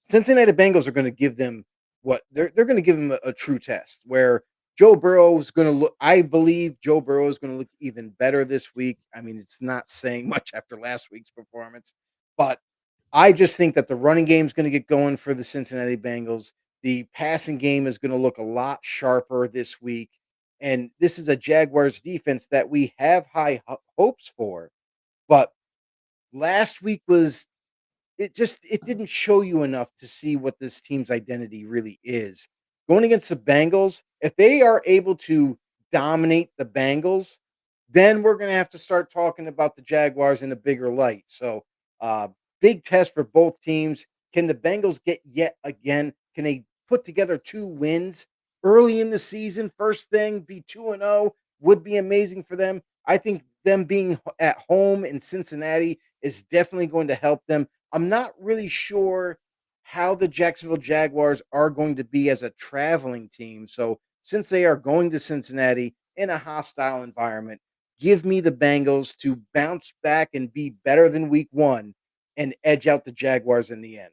Cincinnati Bengals are going to give them what they're going to give them a true test where Joe Burrow is going to look. I believe Joe Burrow is going to look even better this week. I mean, it's not saying much after last week's performance, but I just think that the running game is going to get going for the Cincinnati Bengals. The passing game is going to look a lot sharper this week, and this is a Jaguars defense that we have high hopes for. But last week was it didn't show you enough to see what this team's identity really is. Going against the Bengals, if they are able to dominate the Bengals, then we're going to have to start talking about the Jaguars in a bigger light. So, big test for both teams. Can the Bengals get yet again? Can they put together 2 wins early in the season? First thing, be 2-0 would be amazing for them. I think them being at home in Cincinnati is definitely going to help them. I'm not really sure how the Jacksonville Jaguars are going to be as a traveling team. So, since they are going to Cincinnati in a hostile environment, give me the Bengals to bounce back and be better than week 1 and edge out the Jaguars in the end.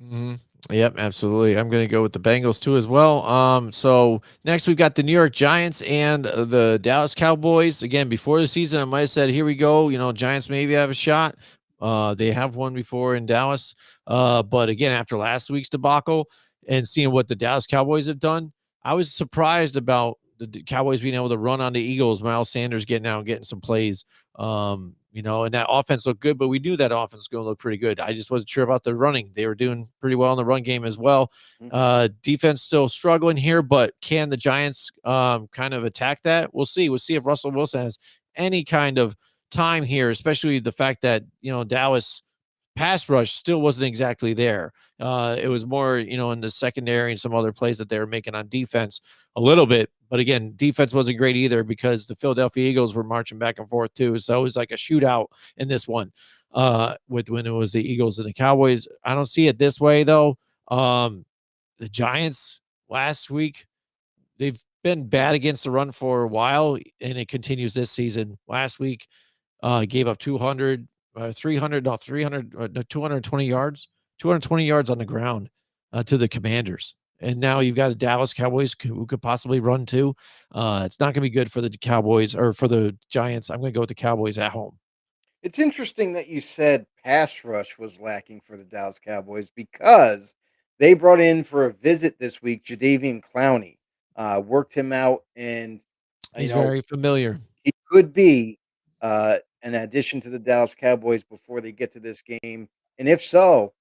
Mhm. Yep, absolutely. I'm going to go with the Bengals too as well. So next we've got the New York Giants and the Dallas Cowboys. Again, before the season, I might have said, "Here we go." Giants maybe have a shot. They have won before in Dallas. But again, after last week's debacle and seeing what the Dallas Cowboys have done, I was surprised about the Cowboys being able to run on the Eagles. Miles Sanders getting out and getting some plays. And that offense looked good, but we knew that offense was going to look pretty good. I just wasn't sure about the running. They were doing pretty well in the run game as well.
Mhm.
Defense still struggling here, but can the Giants kind of attack that? We'll see. We'll see if Russell Wilson has any kind of time here, especially the fact that Dallas pass rush still wasn't exactly there. It was more, in the secondary and some other plays that they were making on defense a little bit. But again, defense wasn't great either because the Philadelphia Eagles were marching back and forth too. So it was like a shootout in this one with when it was the Eagles and the Cowboys. I don't see it this way though. The Giants last week, they've been bad against the run for a while, and it continues this season. Last week, gave up 200, 300, no, 300, no, 220 yards, 220 yards on the ground to the Commanders. And now you've got a Dallas Cowboys who could possibly run too. It's not going to be good for the Cowboys or for the Giants. I'm going to go with the Cowboys at home.
It's interesting that you said pass rush was lacking for the Dallas Cowboys because they brought in for a visit this week Jadeveon Clowney, worked him out, and you
He's
know
very familiar.
he could be an addition to the Dallas Cowboys before they get to this game. And if so,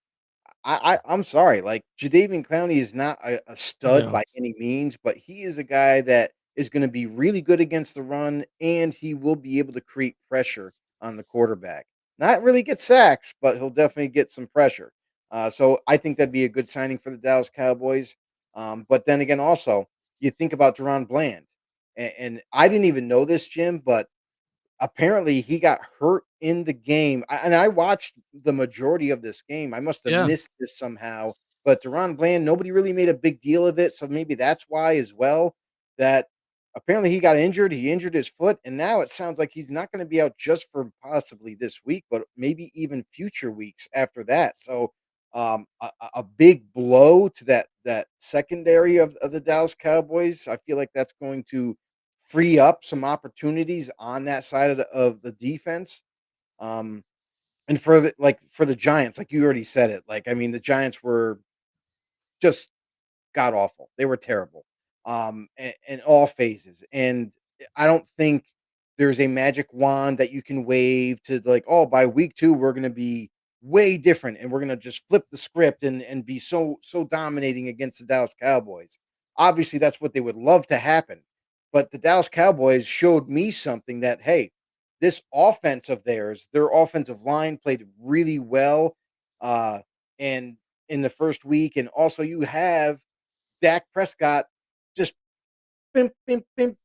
I'm sorry, like Jadeveon Clowney is not a stud
No.
by any means, but he is a guy that is going to be really good against the run, and he will be able to create pressure on the quarterback. Not really get sacks, but he'll definitely get some pressure. So I think that'd be a good signing for the Dallas Cowboys. But then again, also you think about Deron Bland, and I didn't even know this, Jim, but apparently he got hurt in the game, and I watched the majority of this game. I must have
Yeah.
missed this somehow, but Deron Bland, nobody really made a big deal of it, so maybe that's why as well, that apparently he got injured. He injured his foot, and now it sounds like he's not gonna be out just for possibly this week, but maybe even future weeks after that. So, a big blow to that secondary of the Dallas Cowboys. I feel like that's going to free up some opportunities on that side of the defense. Um, and for the Giants, like you already said it, like I mean, the Giants were just god awful. They were terrible. In all phases. And I don't think there's a magic wand that you can wave to like, oh, by week 2, we're gonna be way different and we're gonna just flip the script and be so dominating against the Dallas Cowboys. Obviously, that's what they would love to happen. But the Dallas Cowboys showed me something that, hey, this offense of theirs, their offensive line played really well and in the first week. And also you have Dak Prescott just bim, bim, bim,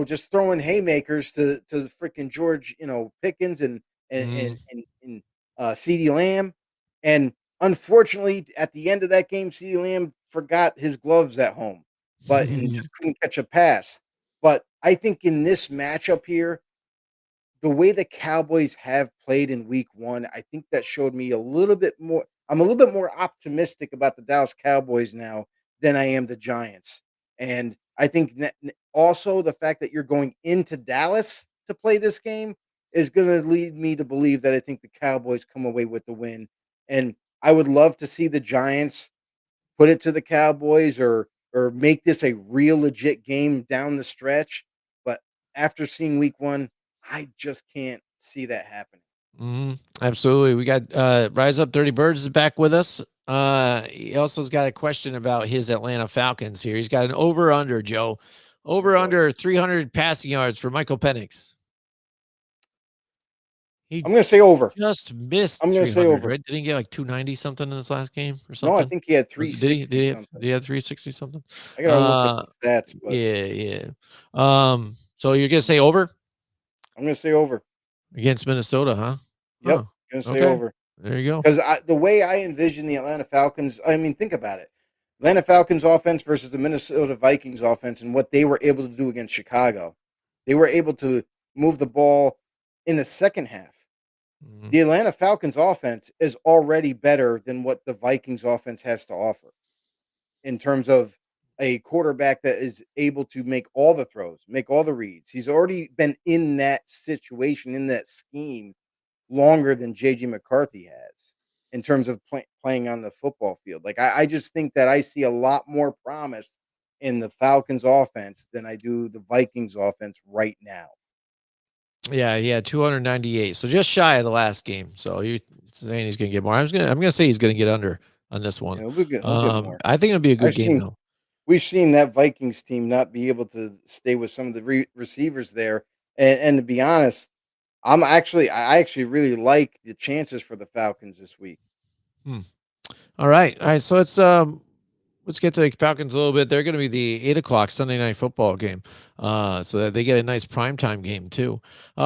just throwing haymakers to the freaking George, Pickens and and
Mm.
and, and CeeDee Lamb. And unfortunately, at the end of that game, CeeDee Lamb forgot his gloves at home, but and just couldn't catch a pass. But I think in this matchup here, the way the Cowboys have played in week 1, I think that showed me a little bit more. I'm a little bit more optimistic about the Dallas Cowboys now than I am the Giants. And I think also the fact that you're going into Dallas to play this game is going to lead me to believe that I think the Cowboys come away with the win. And I would love to see the Giants put it to the Cowboys or make this a real legit game down the stretch. But after seeing week 1, I just can't see that happening.
Absolutely. We got Rise Up Dirty Birds is back with us. He also has got a question about his Atlanta Falcons here. He's got an over under, Joe. Over under 300 passing yards for Michael Penix.
I'm going to say over.
Just missed
I'm going to say
300,
over.
right? Didn't he get like 290 something in this last game or
No,
something?
I think he had
Did
360
he
something.
did he have 360 something?
I got to look at the stats, but
Yeah. So you're going to say over
I'm going to say over.
against Minnesota, huh?
Yep,
Huh.
going to say over.
There you go.
Because the way I envision the Atlanta Falcons, I mean, think about it. Atlanta Falcons offense versus the Minnesota Vikings offense and what they were able to do against Chicago. They were able to move the ball in the second half. The Atlanta Falcons offense is already better than what the Vikings offense has to offer in terms of a quarterback that is able to make all the throws, make all the reads. He's already been in that situation, in that scheme longer than JJ McCarthy has in terms of playing on the football field. Like I just think that I see a lot more promise in the Falcons offense than I do the Vikings offense right now.
Yeah, he had 298, so just shy of the last game. So you're saying he's going to get more. I'm going to say he's going to get under on this one.
Yeah, we'll get more.
I think it'll be a good game though.
We've seen that Vikings team not be able to stay with some of the receivers there, and to be honest, I actually really like the chances for the Falcons this week.
All right. So let's get to the Falcons a little bit. They're going to be the 8:00 Sunday night football game, so that they get a nice primetime game too.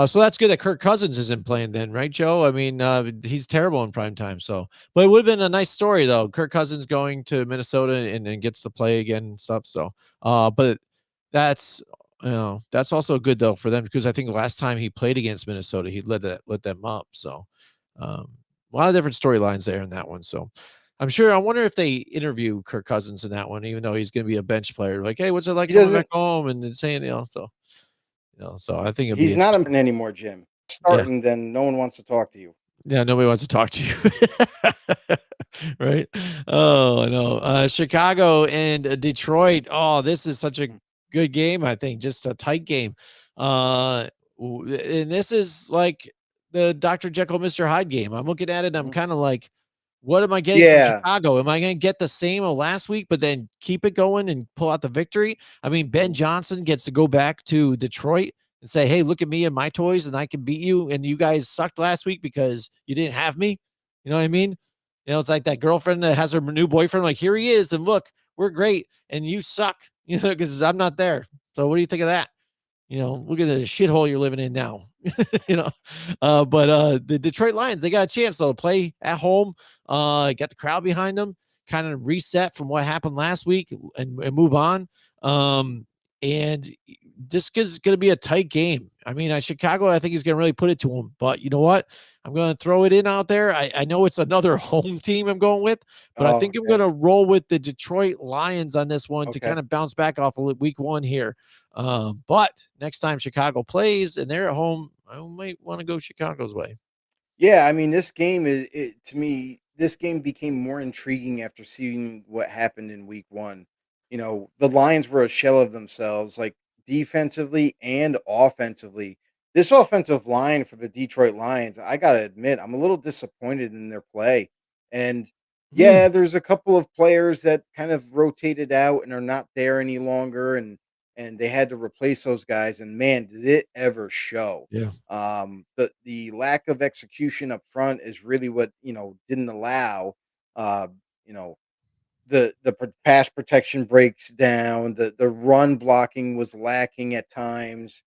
So that's good that Kirk Cousins isn't playing then, right, Joe? I mean, he's terrible in primetime. So, but it would have been a nice story though. Kirk Cousins going to Minnesota and gets to play again and stuff. So, but that's that's also good though for them because I think last time he played against Minnesota, he let them up. So, a lot of different storylines there in that one. So. I'm sure. I wonder if they interview Kirk Cousins in that one, even though he's going to be a bench player. Like, hey, what's it like coming back home and then saying, so I think
he's not important anymore, Jim. Starting, then no one wants to talk to you.
Yeah, nobody wants to talk to you, right? Oh, I know. Chicago and Detroit. Oh, this is such a good game. I think just a tight game. And this is like the Dr. Jekyll, Mr. Hyde game. I'm looking at it. I'm kind of like. What am I getting from Chicago? Am I going to get the same of last week, but then keep it going and pull out the victory? I mean, Ben Johnson gets to go back to Detroit and say, hey, look at me and my toys and I can beat you. And you guys sucked last week because you didn't have me. You know what I mean? It's like that girlfriend that has her new boyfriend. Like, here he is. And look, we're great. And you suck, because I'm not there. So what do you think of that? Look at the shithole you're living in now, but the Detroit Lions, they got a chance though to play at home, get the crowd behind them, kind of reset from what happened last week and move on. And this is going to be a tight game. I mean, Chicago, I think is going to really put it to them, but you know what? I'm going to throw it in out there. I know it's another home team I'm going with, but I think I'm going to roll with the Detroit Lions on this one to kind of bounce back off of week 1 here. But next time Chicago plays and they're at home, I might want to go Chicago's way.
Yeah, I mean, this game to me, this game became more intriguing after seeing what happened in week 1. The Lions were a shell of themselves, like defensively and offensively. This offensive line for the Detroit Lions, I got to admit, I'm a little disappointed in their play. And yeah, there's a couple of players that kind of rotated out and are not there any longer. And they had to replace those guys. And man, did it ever show.
Yeah.
The lack of execution up front is really what, didn't allow, the pass protection breaks down. The run blocking was lacking at times.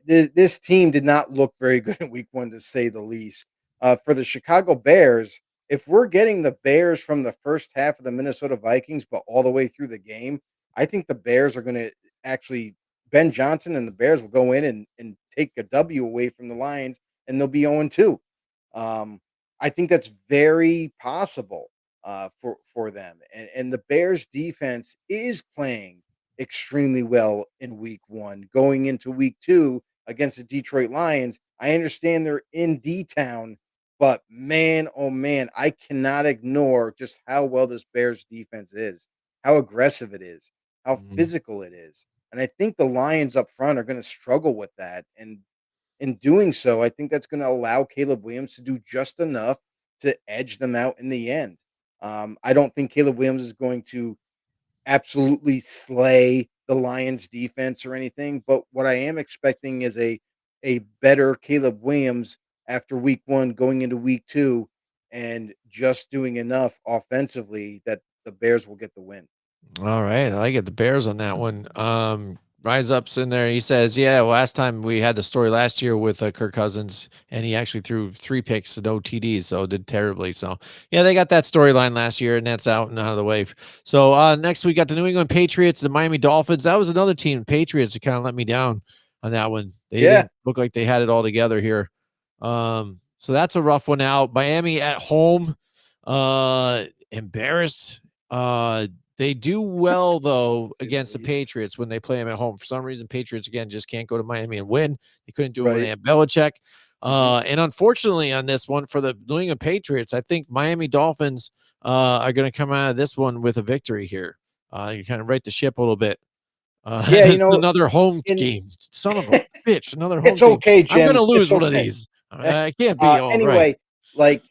This team did not look very good in week 1, to say the least. For the Chicago Bears, if we're getting the Bears from the first half of the Minnesota Vikings, but all the way through the game, I think the Bears are going to actually Ben Johnson and the Bears will go in and take a W away from the Lions and they'll be 0-2. I think that's very possible for them. And the Bears defense is playing extremely well in week 1. Going into week 2 against the Detroit Lions, I understand they're in D-Town, but man, oh man, I cannot ignore just how well this Bears defense is, how aggressive it is, how physical it is. And I think the Lions up front are going to struggle with that. And in doing so, I think that's going to allow Caleb Williams to do just enough to edge them out in the end. I don't think Caleb Williams is going to absolutely slay the Lions defense or anything, but what I am expecting is a better Caleb Williams after week 1 going into week 2 and just doing enough offensively that the Bears will get the win.
All right, I like it. The Bears on that one. Rise Up's in there. He says, "Yeah, last time we had the story last year with Kirk Cousins, and he actually threw 3 picks and no TDs, so did terribly." So, yeah, they got that storyline last year, and that's out and out of the way. So, next we got the New England Patriots, the Miami Dolphins. That was another team, Patriots, that kind of let me down on that one. They didn't look like they had it all together here. So that's a rough one out. Miami at home, embarrassed. They do well, though, against the Patriots when they play them at home. For some reason, Patriots, again, just can't go to Miami and win. They couldn't do it when they had Belichick. And unfortunately on this one for the New England Patriots, I think Miami Dolphins are going to come out of this one with a victory here. You kind of right the ship a little bit.
Yeah, you know,
another home game. Son of a bitch, another home
it's okay,
game.
Jim.
I'm going to lose
It's
one of
okay.
these. I can't be all
anyway,
right.
like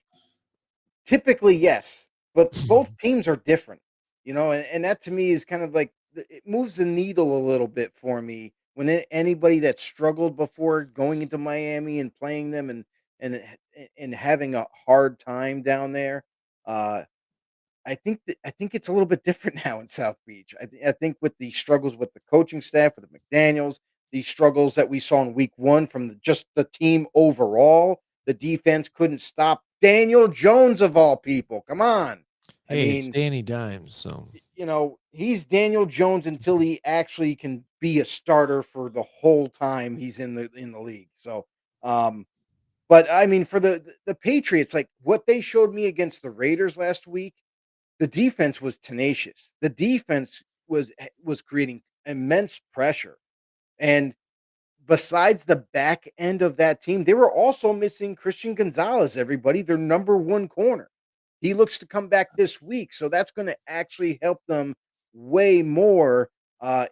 typically, yes, but both teams are different, you know, and that to me is kind of like it moves the needle a little bit for me when anybody that struggled before going into Miami and playing them and having a hard time down there. I think it's a little bit different now in South Beach. I think with the struggles with the coaching staff, with the McDaniels, the struggles that we saw in week 1 from just the team overall, the defense couldn't stop Daniel Jones of all people. Come on. I
Hey, it's
mean,
Danny Dimes, so
you know, he's Daniel Jones until he actually can be a starter for the whole time he's in the league. So, but I mean, for the Patriots, like what they showed me against the Raiders last week, the defense was tenacious. The defense was creating immense pressure. And besides the back end of that team, they were also missing Christian Gonzalez, everybody, their number 1 corner. He looks to come back this week, so that's going to actually help them way more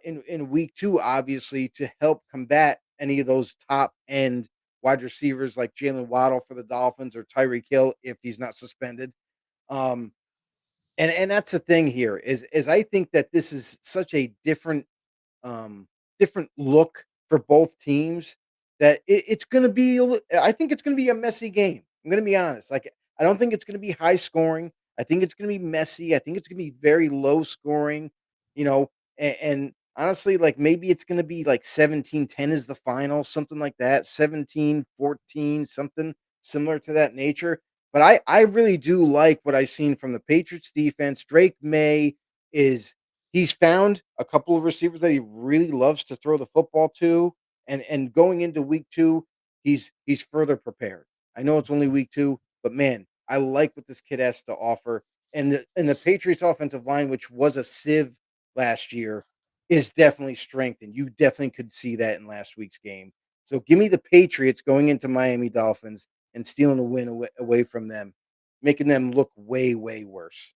in week 2, obviously, to help combat any of those top end wide receivers like Jalen Waddle for the Dolphins or Tyreek Hill if he's not suspended. Um, and that's the thing here is I think that this is such a different look for both teams that it's going to be I think it's going to be a messy game. I'm going to be honest. Like I don't think it's going to be high scoring. I think it's going to be messy. I think it's going to be very low scoring, you know, and honestly like maybe it's going to be like 17-10 is the final, something like that, 17-14, something similar to that nature. But I really do like what I've seen from the Patriots defense. Drake May is he's found a couple of receivers that he really loves to throw the football to, and going into week 2, he's further prepared. I know it's only week 2, but man, I like what this kid has to offer. And the Patriots offensive line, which was a sieve last year, is definitely strengthened. You definitely could see that in last week's game. So give me the Patriots going into Miami Dolphins and stealing a win away from them, making them look way, way worse.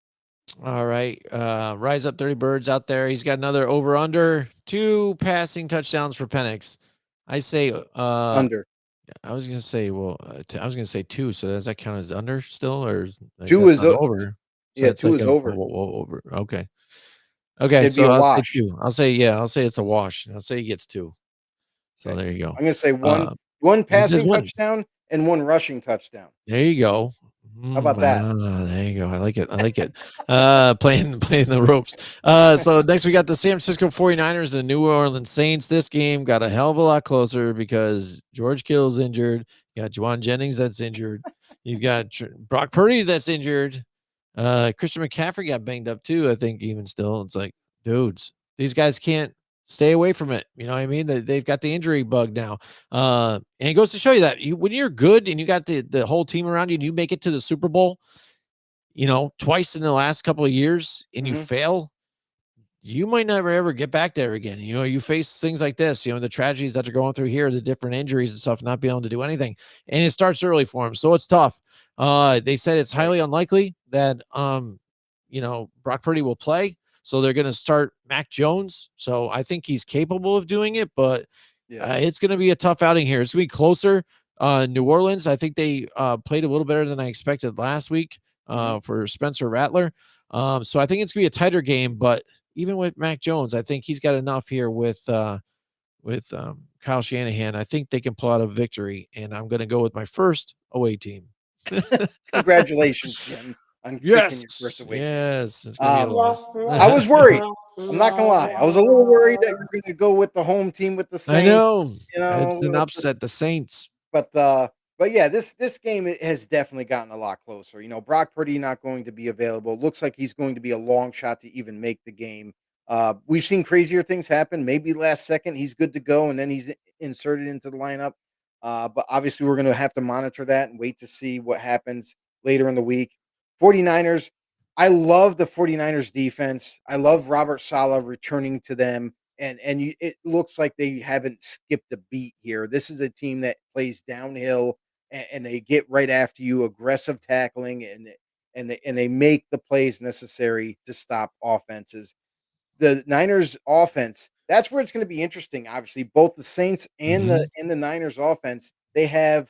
all right. Rise Up 30 Birds out there. He's got another over under 2 passing touchdowns for Penix. I say
Under.
I was gonna say, well, I was gonna say 2. So does that count as under still, or like,
2
that's
is
not over? So
yeah,
it's
2
like
is
a
over.
over. Okay. Okay.
It'd be
So
a
I'll say
wash.
2. I'll say I'll say it's a wash. I'll say he gets 2. So
Okay.
there you go.
I'm gonna say
Uh,
one
he says
passing
1.
touchdown and 1 rushing touchdown.
There you go.
How about that?
There you go. I like it. I like it. Playing the ropes. So next we got the San Francisco 49ers and the New Orleans Saints. This game got a hell of a lot closer because George Kittle's injured. You got Juwan Jennings that's injured. You've got Brock Purdy that's injured. Christian McCaffrey got banged up too, I think, even still. It's like, dudes, these guys can't Stay away from it. You know what I mean? They've got the injury bug now. And it goes to show you that when you're good and you got the whole team around you and you make it to the Super Bowl, twice in the last couple of years and you
Mhm.
fail, you might never ever get back there again. You face things like this, the tragedies that they're going through here, the different injuries and stuff, not being able to do anything. And it starts early for them. So it's tough. They said it's
Right.
highly unlikely that Brock Purdy will play. So they're going to start Mac Jones. So I think he's capable of doing it, but
Yeah.
it's going to be a tough outing here. It's going to be closer. New Orleans, I think they played a little better than I expected last week
Mhm.
for Spencer Rattler. So I think it's going to be a tighter game, but even with Mac Jones, I think he's got enough here with Kyle Shanahan. I think they can pull out a victory, and I'm going to go with my first away team.
Congratulations, Jim, on picking your first
Yes,
away game.
yes, it's going to be a loss.
I was worried. I'm not gonna lie. I was a little worried that you're gonna go with the home team with the
I
Saints,
know
you
it's an
know,
upset. The Saints.
but yeah, this game has definitely gotten a lot closer. Brock Purdy not going to be available. Looks like he's going to be a long shot to even make the game. We've seen crazier things happen. Maybe last second he's good to go, and then he's inserted into the lineup. But obviously, we're going to have to monitor that and wait to see what happens later in the week. 49ers. I love the 49ers defense. I love Robert Saleh returning to them it looks like they haven't skipped a beat here. This is a team that plays downhill and they get right after you, aggressive tackling, and they make the plays necessary to stop offenses. The Niners offense, that's where it's going to be interesting. Obviously, both the Saints and the
Mhm.
and the Niners offense, they have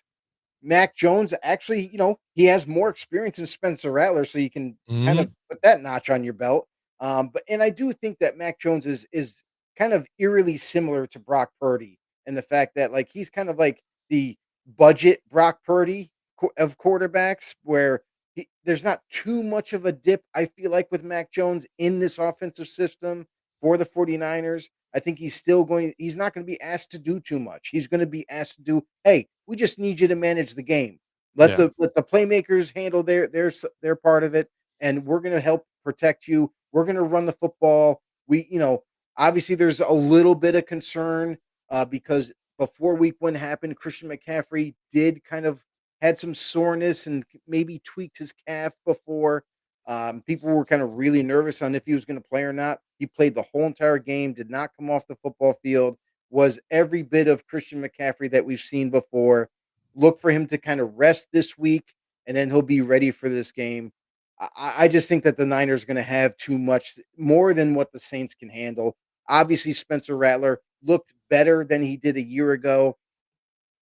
Mac Jones. Actually, he has more experience than Spencer Rattler, so you can kind of
Mhm.
put that notch on your belt. But I do think that Mac Jones is kind of eerily similar to Brock Purdy, and the fact that like he's kind of like the budget Brock Purdy of quarterbacks, where there's not too much of a dip. I feel like with Mac Jones in this offensive system for the 49ers. I think he's not going to be asked to do too much. He's going to be asked to do, hey, we just need you to manage the game. Let
Yeah.
the playmakers handle their part of it, and we're going to help protect you. We're going to run the football. Obviously there's a little bit of concern because before week 1 happened, Christian McCaffrey did kind of had some soreness and maybe tweaked his calf before. People were kind of really nervous on if he was going to play or not. He played the whole entire game, did not come off the football field, was every bit of Christian McCaffrey that we've seen before. Look for him to kind of rest this week, and then he'll be ready for this game. I just think that the Niners are going to have too much more than what the Saints can handle. Obviously, Spencer Rattler looked better than he did a year ago.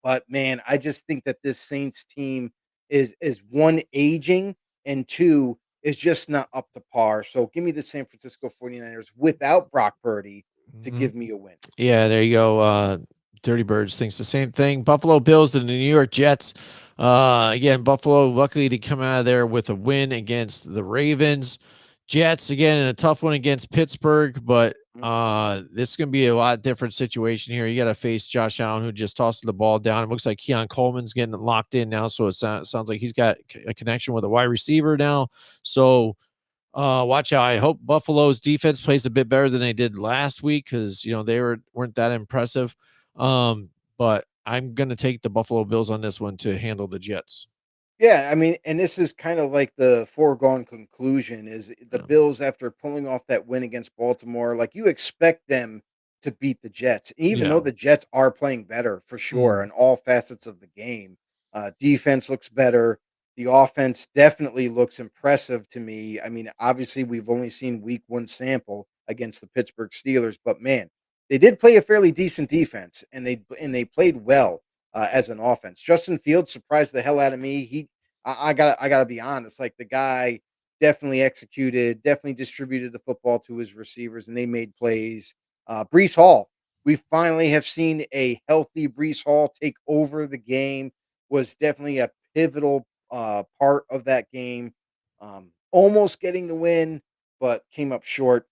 But man, I just think that this Saints team is one aging and two is just not up to par. So give me the San Francisco 49ers without Brock Purdy to
Mhm.
give me a win.
Yeah, there you go. Dirty Birds thinks the same thing. Buffalo Bills and the New York Jets. Again, Buffalo luckily to come out of there with a win against the Ravens. Jets again in a tough one against Pittsburgh, but
Mm.
this is going to be a lot different situation here. You got to face Josh Allen, who just tossed the ball down. It looks like Keon Coleman's getting locked in now, so it sounds like he's got a connection with a wide receiver now. So watch out. I hope Buffalo's defense plays a bit better than they did last week because they weren't that impressive. But I'm gonna take the Buffalo Bills on this one to handle the Jets.
Yeah, I mean, and this is kind of like the foregone conclusion is the
Yeah.
Bills after pulling off that win against Baltimore, like you expect them to beat the Jets, even though
Yeah.
the Jets are playing better for sure
Mm.
in all facets of the game. Defense looks better. The offense definitely looks impressive to me. I mean, obviously we've only seen week 1 sample against the Pittsburgh Steelers, but man, they did play a fairly decent defense and they played well as an offense. Justin Fields surprised the hell out of me. I gotta be honest. Like the guy definitely executed, definitely distributed the football to his receivers, and they made plays. Brees Hall, we finally have seen a healthy Brees Hall take over the game. Was definitely a pivotal part of that game. Almost getting the win, but came up short.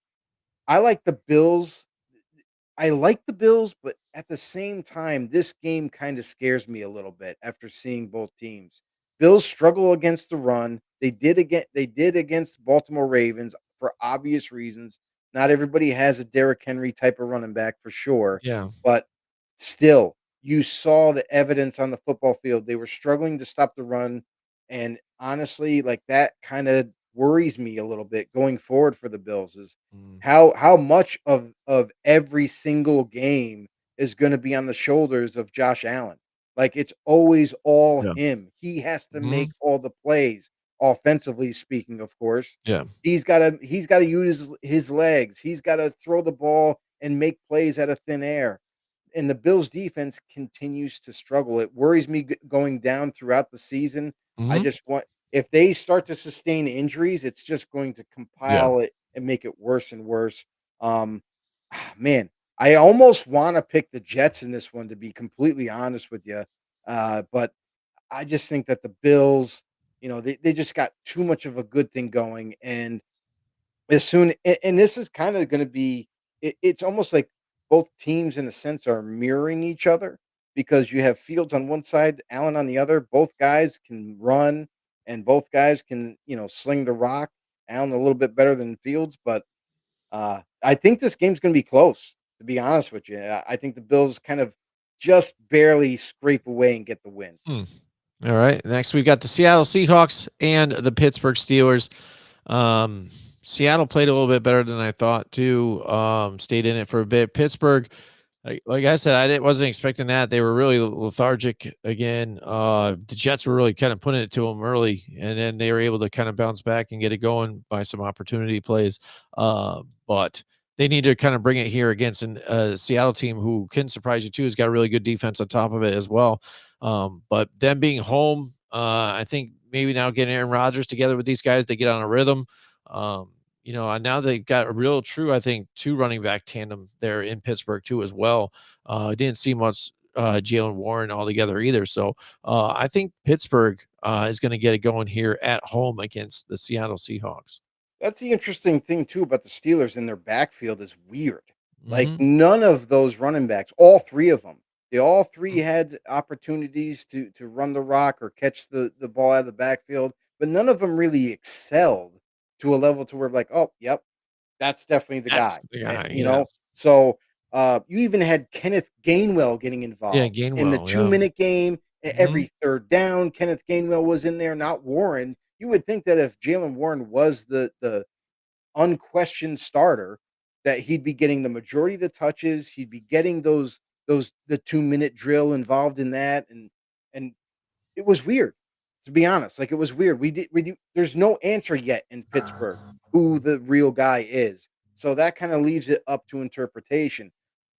I like the Bills but at the same time, this game kind of scares me a little bit after seeing both teams. Bills struggle against the run. They did against Baltimore Ravens for obvious reasons. Not everybody has a Derrick Henry type of running back for sure,
Yeah.
but still, you saw the evidence on the football field. They were struggling to stop the run, and honestly, like, that kinda worries me a little bit going forward for the Bills is
Mm.
how much of every single game is gonna be on the shoulders of Josh Allen. Like, it's always all
Yeah.
him. He has to
Mhm.
make all the plays, offensively speaking, of course.
Yeah.
He's gotta use his legs. He's gotta throw the ball and make plays out of thin air, and the Bills' defense continues to struggle. It worries me going down throughout the season. I
Mhm.
just want if they start to sustain injuries, it's just going to
Yeah.
compile it and make it worse and worse. Um, man, I almost wanna pick the Jets in this one, to be completely honest with you, but I just think that the Bills, they just got too much of a good thing going, and as soon and this is kinda gonna be it's almost like both teams in a sense are mirroring each other because you have Fields on one side, Allen on the other. Both guys can run and both guys can, sling the rock. Allen a little bit better than Fields, but, I think this game's gonna be close, to be honest with you. I think the Bills kind of just barely scrape away and get the win.
Hmm. All right. Next, we got the Seattle Seahawks and the Pittsburgh Steelers. Um, Seattle played a little bit better than I thought too. Stayed in it for a bit. Pittsburgh, like I said, wasn't expecting that. They were really lethargic again. The Jets were really kind of putting it to them early, and then they were able to kind of bounce back and get it going by some opportunity plays. But they need to kind of bring it here against a Seattle team who can surprise you too. Has got a really good defense on top of it as well. But them being home, I think maybe now getting Aaron Rodgers together with these guys, they get on a rhythm. Um, and now they've got a real true, I think, two running back tandem there in Pittsburgh too as well. Didn't see much Jalen Warren altogether either. So I think Pittsburgh is going to get it going here at home against the Seattle Seahawks.
That's the interesting thing too about the Steelers in their backfield is weird. Like,
Hmm.
none of those running backs, all 3 of them, they all 3 had opportunities to run the rock or catch the ball out of the backfield, but none of them really excelled to a level to where like, "Oh, yep, that's definitely the
That's
guy."
the guy.
You
Yeah.
know? So, you even had Kenneth Gainwell getting
Yeah.
involved in the
Gainwell. Yeah.
two-minute game.
Hmm.
Every 3rd down, Kenneth Gainwell was in there, not Warren. You would think that if Jalen Warren was the unquestioned starter, that he'd be getting the majority of the touches, he'd be getting those the 2-minute drill involved in that, and it was weird, to be honest. Like, it was weird. There's no answer yet in Pittsburgh who the real guy is. So that kind of leaves it up to interpretation.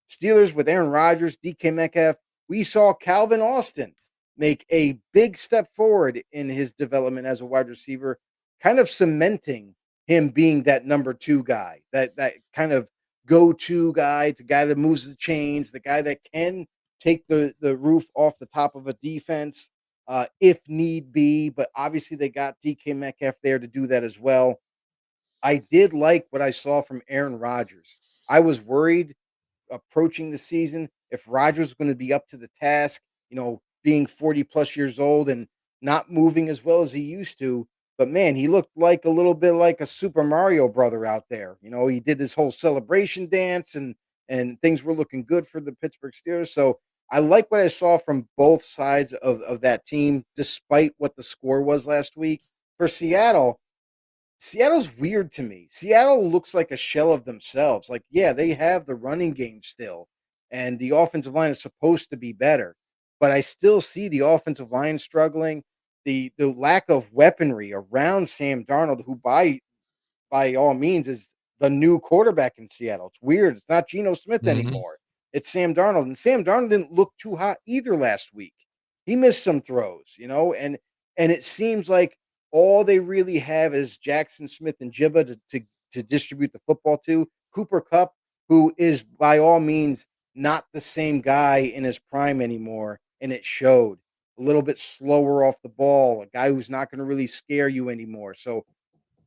Steelers with Aaron Rodgers, DK Metcalf, we saw Calvin Austin make a big step forward in his development as a wide receiver, kind of cementing him being that number 2 guy, that kind of go-to guy, the guy that moves the chains, the guy that can take the roof off the top of a defense, if need be, but obviously they got DK Metcalf there to do that as well. I did like what I saw from Aaron Rodgers. I was worried approaching the season, if Rodgers was gonna be up to the task, being 40 plus years old and not moving as well as he used to. But man, he looked like a little bit like a Super Mario brother out there. He did this whole celebration dance and things were looking good for the Pittsburgh Steelers. So I like what I saw from both sides of that team, despite what the score was last week. For Seattle's weird to me. Seattle looks like a shell of themselves. Like, yeah, they have the running game still, and the offensive line is supposed to be better, but I still see the offensive line struggling. The lack of weaponry around Sam Darnold, who by all means is the new quarterback in Seattle. It's weird. It's not Geno Smith
Hmm.
anymore. It's Sam Darnold, and Sam Darnold didn't look too hot either last week. He missed some throws, and it seems like all they really have is Jackson Smith and Jibba to distribute the football to. Cooper Cup, who is by all means not the same guy in his prime anymore, and it showed. A little bit slower off the ball, a guy who's not going to really scare you anymore. So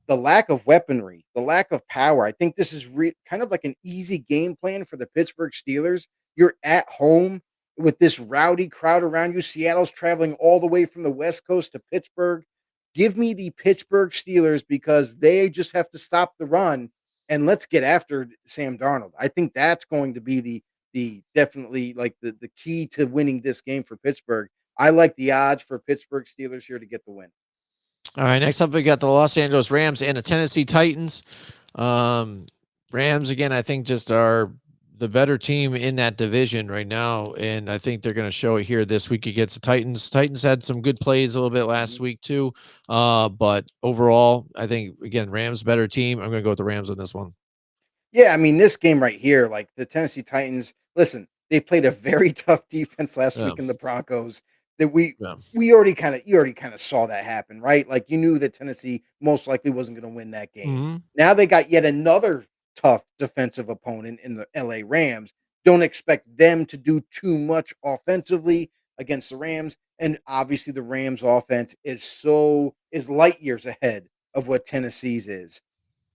the lack of weaponry, the lack of power. I think this is kind of like an easy game plan for the Pittsburgh Steelers. You're at home with this rowdy crowd around you. Seattle's traveling all the way from the West Coast to Pittsburgh. Give me the Pittsburgh Steelers because they just have to stop the run and let's get after Sam Darnold. I think that's going to be the definitely like the key to winning this game for Pittsburgh. I like the odds for Pittsburgh Steelers here to get the win.
All right, next up we got the Los Angeles Rams and the Tennessee Titans. Rams again, I think just are the better team in that division right now, and I think they're going to show it here this week against the Titans. Titans had some good plays a little bit last week too, but overall, I think again Rams better team. I'm going to go with the Rams on this one.
Yeah, I mean, this game right here, like the Tennessee Titans, listen, they played a very tough defense last
Yeah.
week in the Broncos that we
Yeah.
you already kind of saw that happen, right? Like you knew that Tennessee most likely wasn't going to win that game.
Mhm.
Now they got yet another tough defensive opponent in the LA Rams. Don't expect them to do too much offensively against the Rams, and obviously the Rams offense is light years ahead of what Tennessee's is.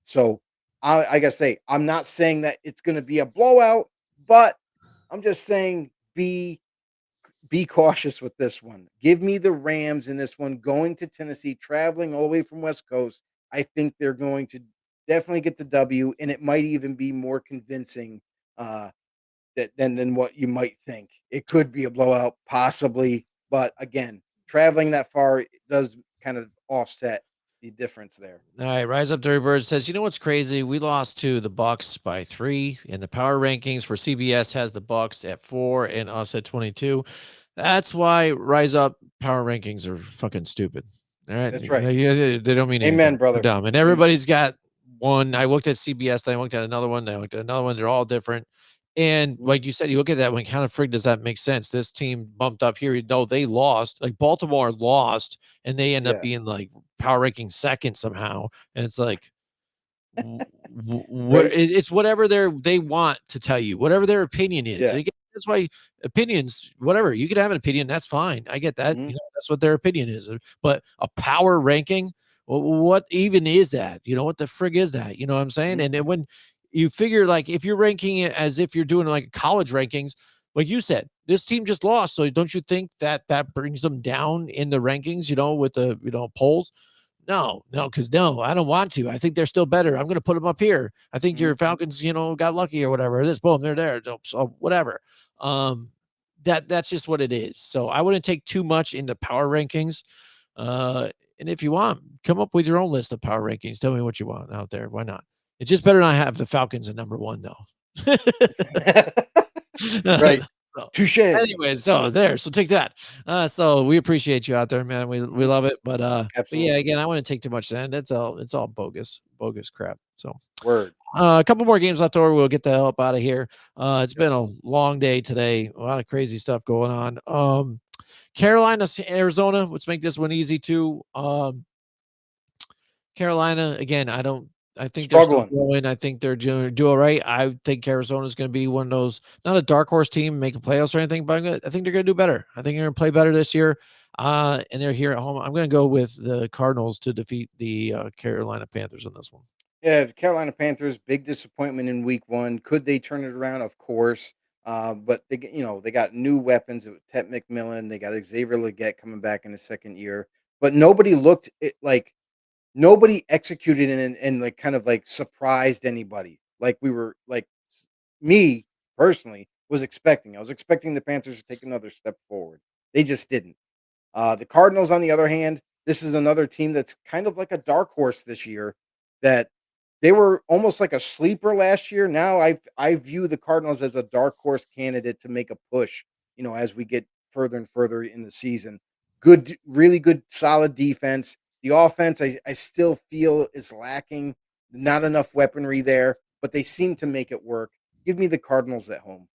So I gotta say, I'm not saying that it's going to be a blowout, but I'm just saying be cautious with this one. Give me the Rams in this one, going to Tennessee, traveling all the way from West Coast. I think they're going to definitely get the W, and it might even be more convincing than what you might think. It could be a blowout, possibly, but again, traveling that far does kind of offset the difference there.
All right, Rise Up Dirty Bird says, you know what's crazy? We lost to the Bucks by 3, and the power rankings for CBS has the Bucks at 4 and us at 22. That's why Rise Up power rankings are fucking stupid. All right,
That's right.
They don't mean
Amen,
anything.
brother.
They're dumb, and everybody's got one. I looked at CBS, then I looked at another one, then I looked at another one. They're all different. And like you said, you look at that one, kind of frig does that make sense? This team bumped up here. No, they lost. Like Baltimore lost, and they end up
Yeah.
being like power ranking second somehow. And it's like,
Right.
it's whatever they want to tell you, whatever their opinion is.
Yeah.
That's why opinions, whatever you can have an opinion, that's fine. I get that.
Mhm.
You know, that's what their opinion is. But a power ranking, what even is that? You know, what the frig is that? You know what I'm saying?
Mhm.
And then when you figure like if you're ranking it as if you're doing like college rankings, like you said, this team just lost. So don't you think that brings them down in the rankings, you know, with the, you know, polls? No, because I don't want to. I think they're still better. I'm going to put them up here. I think your Falcons, you know, got lucky or whatever. This, boom, they're there. So whatever. That's just what it is. So I wouldn't take too much into power rankings. And if you want, come up with your own list of power rankings. Tell me what you want out there. Why not? It just better not have the Falcons at number 1, though.
Right.
So,
Touche.
anyways, so there. So take that. So we appreciate you out there, man. We love it. But
Absolutely.
yeah, again, I wouldn't take too much then. It's all bogus crap. So
Word.
a couple more games left over. We'll get the hell up out of here. It's been a long day today. A lot of crazy stuff going on. Carolina, Arizona. Let's make this one easy too. Carolina, again, I think they're still
Struggling.
growing. I think they're doing all right. I think Arizona is going to be one of those, not a dark horse team, making playoffs or anything, but I think they're going to do better. I think they're going to play better this year. And they're here at home. I'm going to go with the Cardinals to defeat the Carolina Panthers on this one.
Yeah, the Carolina Panthers, big disappointment in week 1. Could they turn it around? Of course. But they got new weapons with Ted McMillan. They got Xavier Legette coming back in his second year. But nobody looked like nobody executed and like kind of like surprised anybody. Like we were like me personally was expecting. I was expecting the Panthers to take another step forward. They just didn't. The Cardinals, on the other hand, this is another team that's kind of like a dark horse this year. That they were almost like a sleeper last year. Now I view the Cardinals as a dark horse candidate to make a push. You know, as we get further and further in the season. Good, really good, solid defense. The offense, I still feel is lacking. Not enough weaponry there, but they seem to make it work. Give me the Cardinals at home.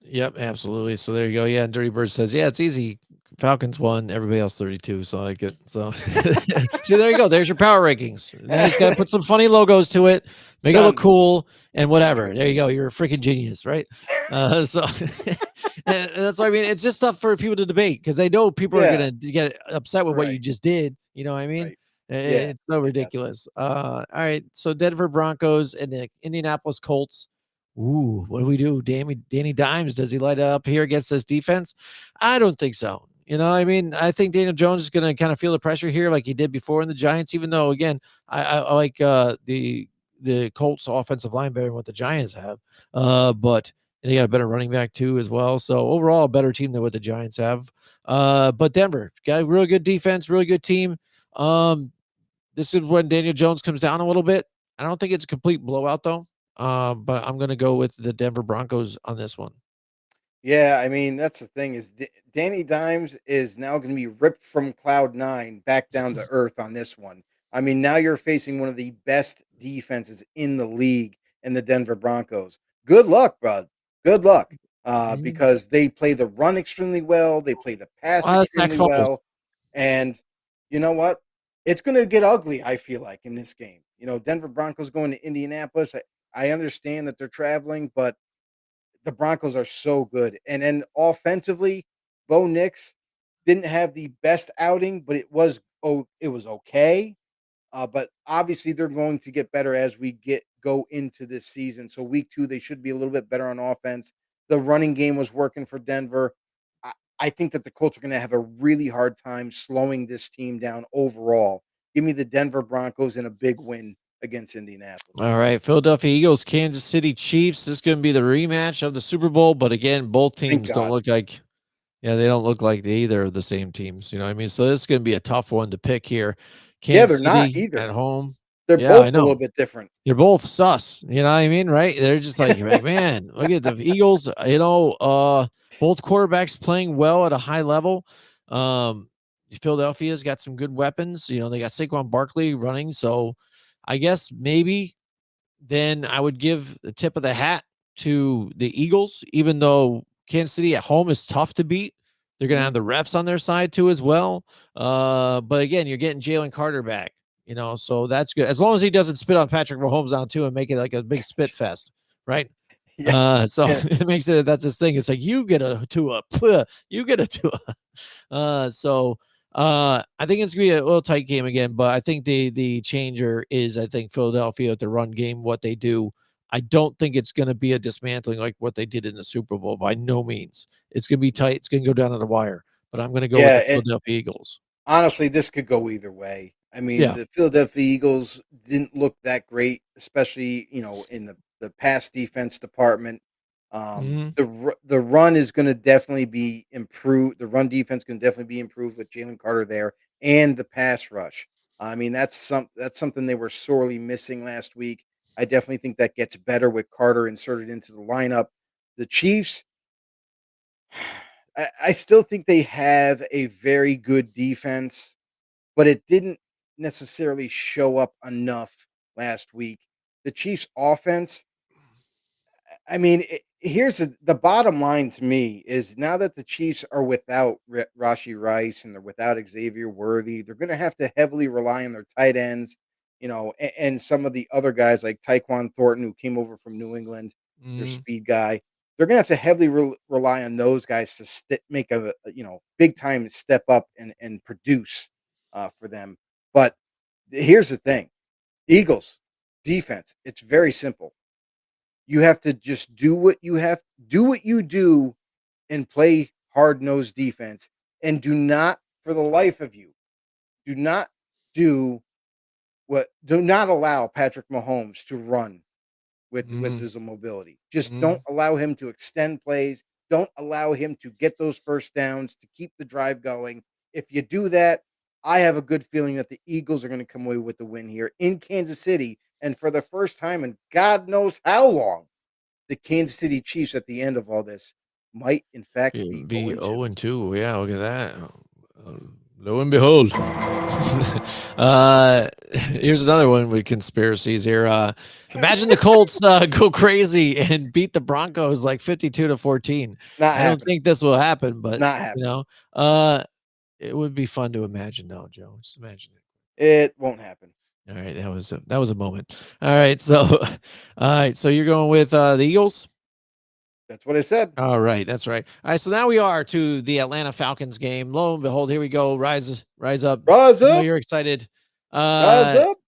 Yep, absolutely. So there you go. Yeah, and Dirty Bird says, yeah, it's easy. Falcons won, everybody else 32. So I like it. So see, there you go. There's your power rankings. Now you just gotta put some funny logos to it, make it look cool, and whatever. There you go. You're a freaking genius, right? So and that's what I mean. It's just stuff for people to debate because they know people are gonna get upset with what you just did. You know what I mean?
Right.
It's so ridiculous. All right. So Denver Broncos and the Indianapolis Colts. Ooh, what do we do? Danny Dimes, does he light up here against this defense? I don't think so. You know, I mean, I think Daniel Jones is going to kind of feel the pressure here like he did before in the Giants, even though, again, I like the the Colts offensive line better than what the Giants have. But they got a better running back too as well. So overall, a better team than what the Giants have. But Denver got a real good defense, really good team. This is when Daniel Jones comes down a little bit. I don't think it's a complete blowout though. But I'm going to go with the Denver Broncos on this one.
Yeah, I mean, that's the thing is Danny Dimes is now going to be ripped from cloud 9 back down to earth on this one. I mean, now you're facing one of the best defenses in the league in the Denver Broncos. Good luck, bud. Good luck. Because they play the run extremely well, they play the pass extremely well. And you know what? It's going to get ugly, I feel like, in this game. You know, Denver Broncos going to Indianapolis. I understand that they're traveling, but the Broncos are so good. And then offensively, Bo Nix didn't have the best outing, but it was okay. But obviously they're going to get better as we go into this season. So week 2, they should be a little bit better on offense. The running game was working for Denver. I think that the Colts are going to have a really hard time slowing this team down overall. Give me the Denver Broncos in a big win against Indianapolis.
All right, Philadelphia Eagles, Kansas City Chiefs. This is going to be the rematch of the Super Bowl, but again, both teams don't look like, they don't look like either of the same teams. You know what I mean? So this is going to be a tough one to pick here.
Kansas City not either
at home.
They're both a little bit different.
They're both sus. You know what I mean? Right? They're just like, man, look at the Eagles. You know, both quarterbacks playing well at a high level. Philadelphia's got some good weapons. You know, they got Saquon Barkley running. So I guess maybe then I would give the tip of the hat to the Eagles, even though Kansas City at home is tough to beat. They're going to have the refs on their side too as well. But again, you're getting Jalen Carter back, you know, so that's good. As long as he doesn't spit on Patrick Mahomes out too and make it like a big spit fest, right? Yeah. It makes it, that's his thing. It's like, you get a Tua, you get a Tua. I think it's gonna be a little tight game again, but I think the changer is, I think, Philadelphia at the run game, what they do. I don't think it's going to be a dismantling like what they did in the Super Bowl. By no means. It's going to be tight. It's going to go down to the wire, but I'm going to go with the Philadelphia Eagles.
Honestly, this could go either way. I mean, the Philadelphia Eagles didn't look that great, especially, you know, in the pass defense department. The run is going to definitely be improved. The run defense can definitely be improved with Jalen Carter there and the pass rush. I mean, that's something they were sorely missing last week. I definitely think that gets better with Carter inserted into the lineup. The Chiefs, I still think they have a very good defense, but it didn't necessarily show up enough last week. The Chiefs offense, I mean, here's the bottom line to me is now that the Chiefs are without Rashee Rice and they're without Xavier Worthy, they're going to have to heavily rely on their tight ends, you know, and some of the other guys like Tyquan Thornton, who came over from New England, their speed guy. They're going to have to heavily rely on those guys to make a big time step up and produce for them. But here's the thing, Eagles defense, it's very simple. You have to just do what you do and play hard-nosed defense, and do not, for the life of you, do not allow Patrick Mahomes to run with his mobility. Just don't allow him to extend plays. Don't allow him to get those first downs to keep the drive going. If you do that, I have a good feeling that the Eagles are going to come away with the win here in Kansas City. And for the first time in God knows how long, the Kansas City Chiefs at the end of all this might, in fact, be
0-2. Yeah, look at that. Lo and behold. Here's another one with conspiracies here. Imagine the Colts go crazy and beat the Broncos like 52-14. I don't think this will happen, but you know, it would be fun to imagine, though, Joe. Just imagine it.
It won't happen.
All right, that was a moment. All right, so you're going with the Eagles?
That's what I said.
All right, that's right. All right, so now we are to the Atlanta Falcons game. Lo and behold, here we go. Rise up.
Rise up.
You're excited.
Rise up.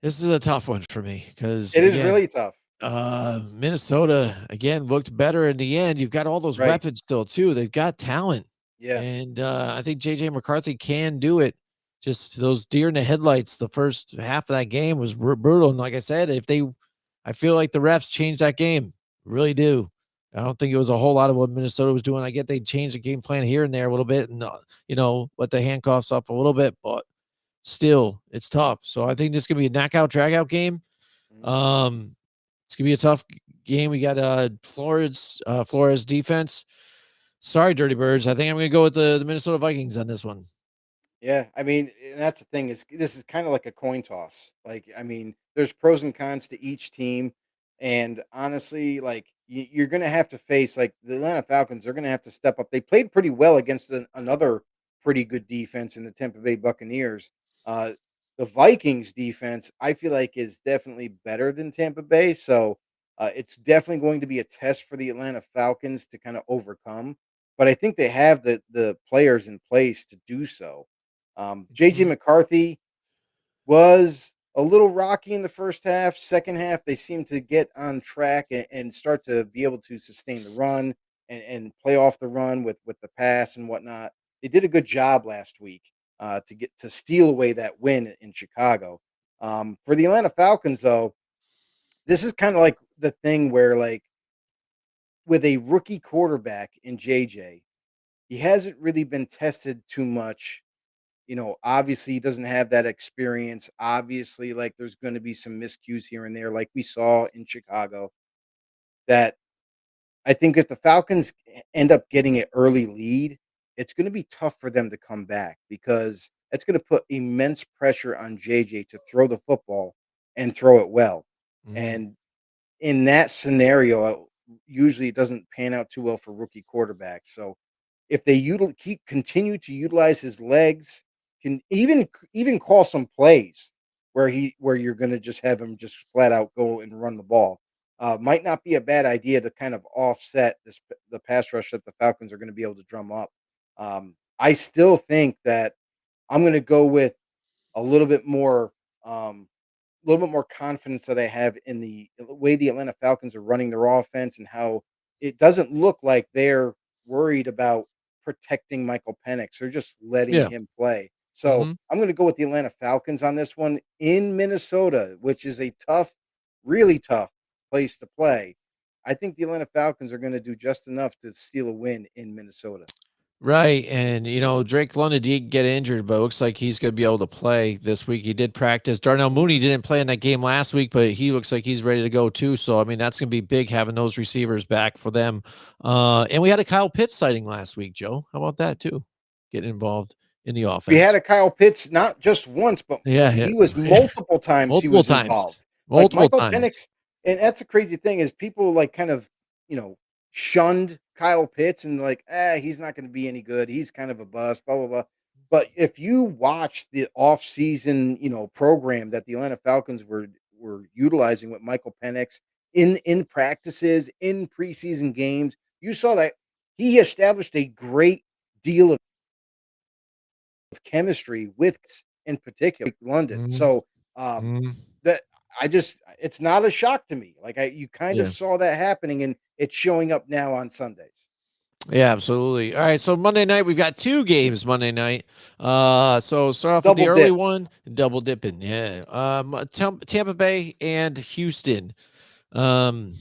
This is a tough one for me because
it is really tough.
Minnesota again looked better in the end. You've got all those weapons still too. They've got talent.
Yeah.
And I think JJ McCarthy can do it. just those deer in the headlights. The first half of that game was brutal. And like I said, I feel like the refs changed that game. Really do. I don't think it was a whole lot of what Minnesota was doing. I get they changed the game plan here and there a little bit and, let the handcuffs up a little bit, but still, it's tough. So I think this could be a knockout, drag-out game. It's gonna be a tough game. We got Flores defense. Sorry, Dirty Birds. I think I'm gonna go with the Minnesota Vikings on this one.
Yeah, I mean, and that's the thing is this is kind of like a coin toss. Like, I mean, there's pros and cons to each team, and honestly, like you're going to have to face like the Atlanta Falcons. They're going to have to step up. They played pretty well against another pretty good defense in the Tampa Bay Buccaneers. Uh, the Vikings defense, I feel like, is definitely better than Tampa Bay. So it's definitely going to be a test for the Atlanta Falcons to kind of overcome. But I think they have the players in place to do so. JJ
Mhm.
McCarthy was a little rocky in the first half. Second half, they seemed to get on track and start to be able to sustain the run and play off the run with the pass and whatnot. They did a good job last week to get to steal away that win in Chicago. For the Atlanta Falcons, though, this is kind of like the thing where, like, with a rookie quarterback in JJ, he hasn't really been tested too much. Obviously he doesn't have that experience. Obviously, like there's going to be some miscues here and there, like we saw in Chicago. That I think if the Falcons end up getting an early lead, it's going to be tough for them to come back because it's going to put immense pressure on JJ to throw the football and throw it well.
Mhm.
And in that scenario, usually it doesn't pan out too well for rookie quarterbacks. So if they continue to utilize his legs, can even call some plays where you're going to just have him just flat out go and run the ball. Might not be a bad idea to kind of offset the pass rush that the Falcons are going to be able to drum up. I still think that I'm going to go with a um, little bit more confidence that I have in the way the Atlanta Falcons are running their offense and how it doesn't look like they're worried about protecting Michael Penix. They're just letting
Yeah.
him play. So
Mhm.
I'm going to go with the Atlanta Falcons on this one in Minnesota, which is a tough, really tough place to play. I think the Atlanta Falcons are going to do just enough to steal a win in Minnesota.
Right, and, Drake London did get injured, but it looks like he's gonna be able to play this week. He did practice. Darnell Mooney didn't play in that game last week, but he looks like he's ready to go too, so, I mean, that's gonna be big having those receivers back for them. And we had a Kyle Pitts sighting last week, Joe. How about that too? Getting involved in the
We had
offense.
a Kyle Pitts not just once, but
Yeah, yeah,
he was
yeah.
multiple times he
Multiple
was
times.
involved. Like
Multiple
Michael
times.
Penix, and that's the crazy thing is people like kind of, you know, shunned Kyle Pitts and like, he's not going to be any good. He's kind of a bust, blah, blah, blah. But if you watch the off-season, program that the Atlanta Falcons were utilizing with Michael Penix in practices, in preseason games, you saw that he established a great deal of chemistry with in particular London.
Mhm,
So
mhm.
that I just it's not a shock to me. Like you kind of
Yeah.
saw that happening and it's showing up now on Sundays.
Yeah, absolutely. All right, so Monday night we've got 2 games Monday night. So start off with the
Double
early
dip.
one, double dipping. Yeah. Tampa Bay and Houston. Um,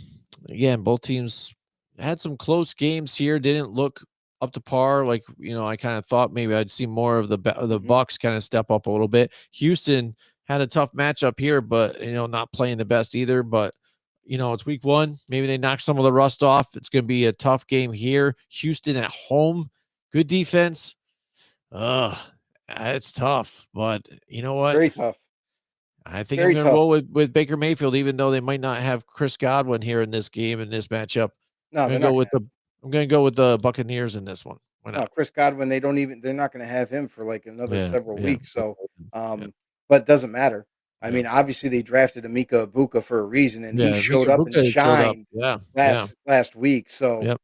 again, both teams had some close games here. Didn't look up to par. Like I kind of thought maybe I'd see more of the
Mhm.
Bucks kind of step up a little bit. Houston had a tough matchup here, but not playing the best either. But it's week one. Maybe they knock some of the rust off. It's going to be a tough game here. Houston at home, good defense. Ugh, it's tough, but you know what?
Very tough.
I think I'm
Very
going to
tough.
roll with Baker Mayfield, even though they might not have Chris Godwin here in this game in this matchup.
No,
I'm
they're
going to go
not
with
gonna have
the Buccaneers in this one. Why
no
not?
Chris Godwin. They're not gonna have him for like another
Yeah,
several
yeah,
weeks. So
yeah,
but it doesn't matter. I
yeah,
mean, obviously they drafted Amika Ibuka for a reason and he
yeah.
showed
Mika
up and
Buka showed up.
shined
Yeah, yeah,
last week. So
yep,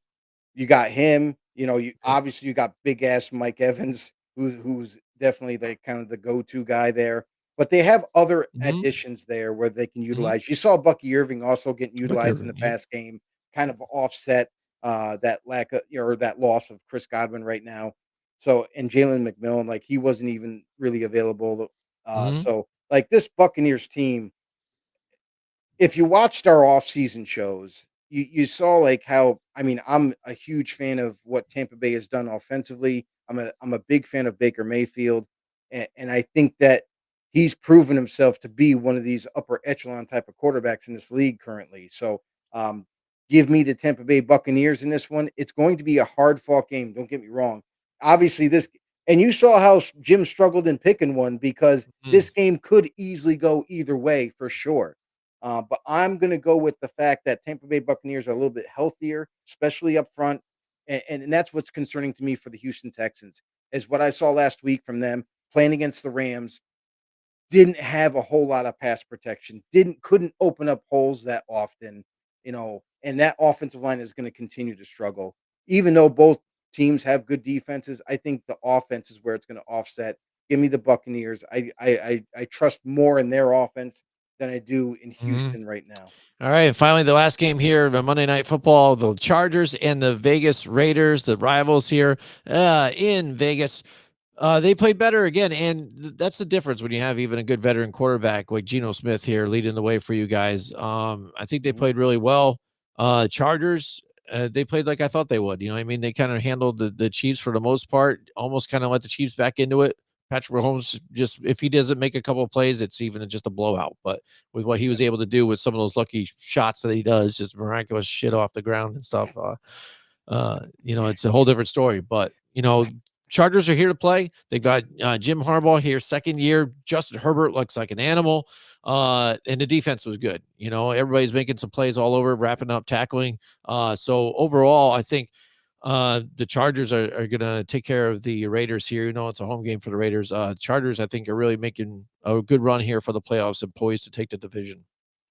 you got him, you
yep.
obviously you got big ass Mike Evans, who's definitely the kind of the go-to guy there. But they have other
Hmm.
additions there where they can
Hmm.
utilize. You saw Bucky Irving also getting
Look,
utilized in the
Irvin. Yep.
past game, kind of offset that lack of or that loss of Chris Godwin right now. So, and Jalen McMillan, like he wasn't even really available.
Mhm.
So like this Buccaneers team, if you watched our off-season shows, you saw like how I mean, I'm a huge fan of what Tampa Bay has done offensively. I'm a big fan of Baker Mayfield, and I think that he's proven himself to be one of these upper echelon type of quarterbacks in this league currently. So, um, give me the Tampa Bay Buccaneers in this one. It's going to be a hard fought game. Don't get me wrong. Obviously, this and you saw how Jim struggled in picking one because
Mhm.
this game could easily go either way for sure. But I'm going to go with the fact that Tampa Bay Buccaneers are a little bit healthier, especially up front, and that's what's concerning to me for the Houston Texans is what I saw last week from them playing against the Rams. Didn't have a whole lot of pass protection. Couldn't open up holes that often, and that offensive line is going to continue to struggle. Even though both teams have good defenses, I think the offense is where it's going to offset. Give me the Buccaneers. I trust more in their offense than I do in
Mhm.
Houston right now.
All right, and finally, the last game here, the Monday Night Football, the Chargers and the Vegas Raiders, the rivals here in Vegas. They played better again, and that's the difference when you have even a good veteran quarterback like Geno Smith here leading the way for you guys. I think they
Mhm.
played really well. Chargers, they played like I thought they would. You know, what I mean, they kind of handled the Chiefs for the most part, almost kind of let the Chiefs back into it. Patrick Mahomes, just if he doesn't make a couple of plays, it's even just a blowout. But with what he was able to do with some of those lucky shots that he does, just miraculous shit off the ground and stuff. It's a whole different story. But Chargers are here to play. They've got Jim Harbaugh here, second year. Justin Herbert looks like an animal. And the defense was good. Everybody's making some plays all over, wrapping up, tackling. So overall, I think the Chargers are going to take care of the Raiders here. It's a home game for the Raiders. Chargers, I think, are really making a good run here for the playoffs and poised to take the division.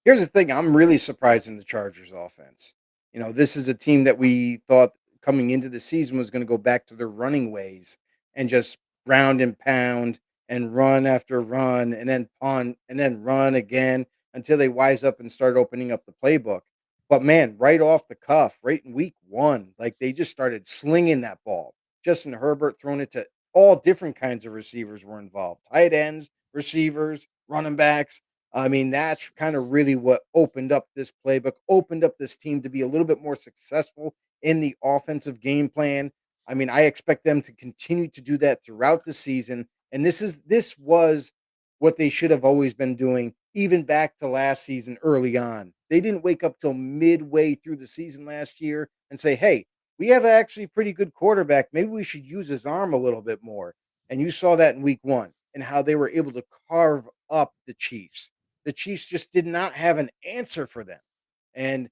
Here's the thing, I'm really surprised in the Chargers offense. This is a team that we thought coming into the season was gonna go back to their running ways and just ground and pound and run after run and then punt and then run again until they wise up and start opening up the playbook. But man, right off the cuff, right in week 1, like, they just started slinging that ball. Justin Herbert throwing it to all different kinds of receivers were involved, tight ends, receivers, running backs. I mean, that's kind of really what opened up this playbook, opened up this team to be a little bit more successful in the offensive game plan. I mean, I expect them to continue to do that throughout the season. And this was what they should have always been doing, even back to last season early on. They didn't wake up till midway through the season last year and say, hey, we have actually a pretty good quarterback. Maybe we should use his arm a little bit more. And you saw that in week 1 and how they were able to carve up the Chiefs. The Chiefs just did not have an answer for them. And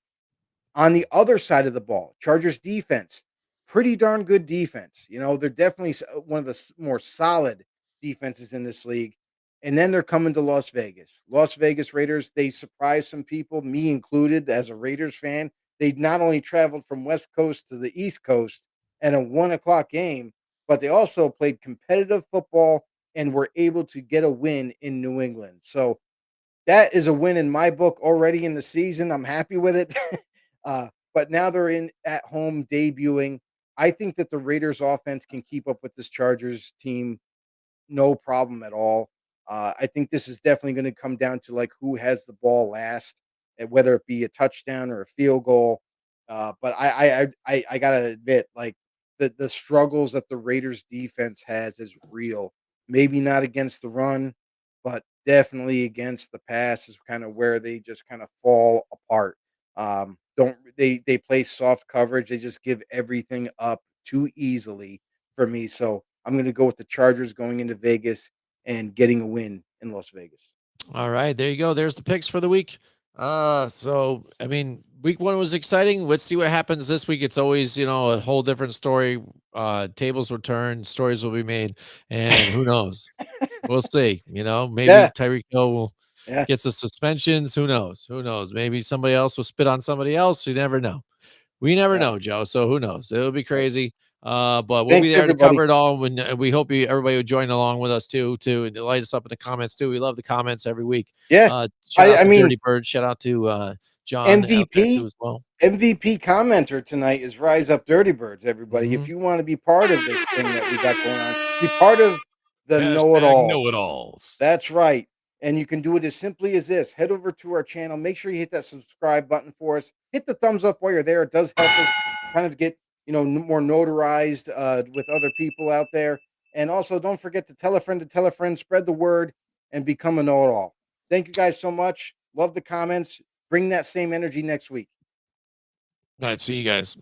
on the other side of the ball, Chargers defense, pretty darn good defense. They're definitely one of the more solid defenses in this league. And then they're coming to Las Vegas. Las Vegas Raiders, they surprised some people, me included, as a Raiders fan. They not only traveled from West Coast to the East Coast at a 1 o'clock game, but they also played competitive football and were able to get a win in New England. So that is a win in my book already in the season. I'm happy with it. But now they're in at home debuting. I think that the Raiders offense can keep up with this Chargers team no problem at all. I think this is definitely going to come down to like who has the ball last, and whether it be a touchdown or a field goal. But I gotta admit, like the struggles that the Raiders defense has is real. Maybe not against the run, but definitely against the pass is kind of where they just kind of fall apart. Don't they play soft coverage? They just give everything up too easily for me. So I'm going to go with the Chargers going into Vegas and getting a win in Las Vegas.
All right, there you go. There's the picks for the week. So I mean, week 1 was exciting. Let's see what happens this week. It's always, a whole different story. Tables will turn, stories will be made, and who knows? We'll see. Maybe
Yeah,
Tyreek Hill will
yeah,
get the suspensions. Who knows? Who knows? Maybe somebody else will spit on somebody else. You never know. We never
yeah.
know, Joe. So who knows? It'll be
Yep.
crazy. But we'll be
Thanks,
there to
everybody.
cover it all. When we hope everybody will join along with us too, and light us up in the comments too. We love the comments every week.
Yeah,
Shout out
I
to
mean,
Dirty Bird. Shout out to John out there
MVP
too as well.
MVP commenter tonight is Rise Up Dirty Birds, everybody. If
Mhm.
you want to be part of this thing that we got going on, be part of the
Hashtag
know-it-alls.
know-it-alls.
That's right. And you can do it as simply as this. Head over to our channel. Make sure you hit that subscribe button for us. Hit the thumbs up while you're there. It does help us kind of get, more notarized with other people out there. And also, don't forget to tell a friend, spread the word, and become a know-it-all. Thank you guys so much. Love the comments. Bring that same energy next week.
All right, see you guys.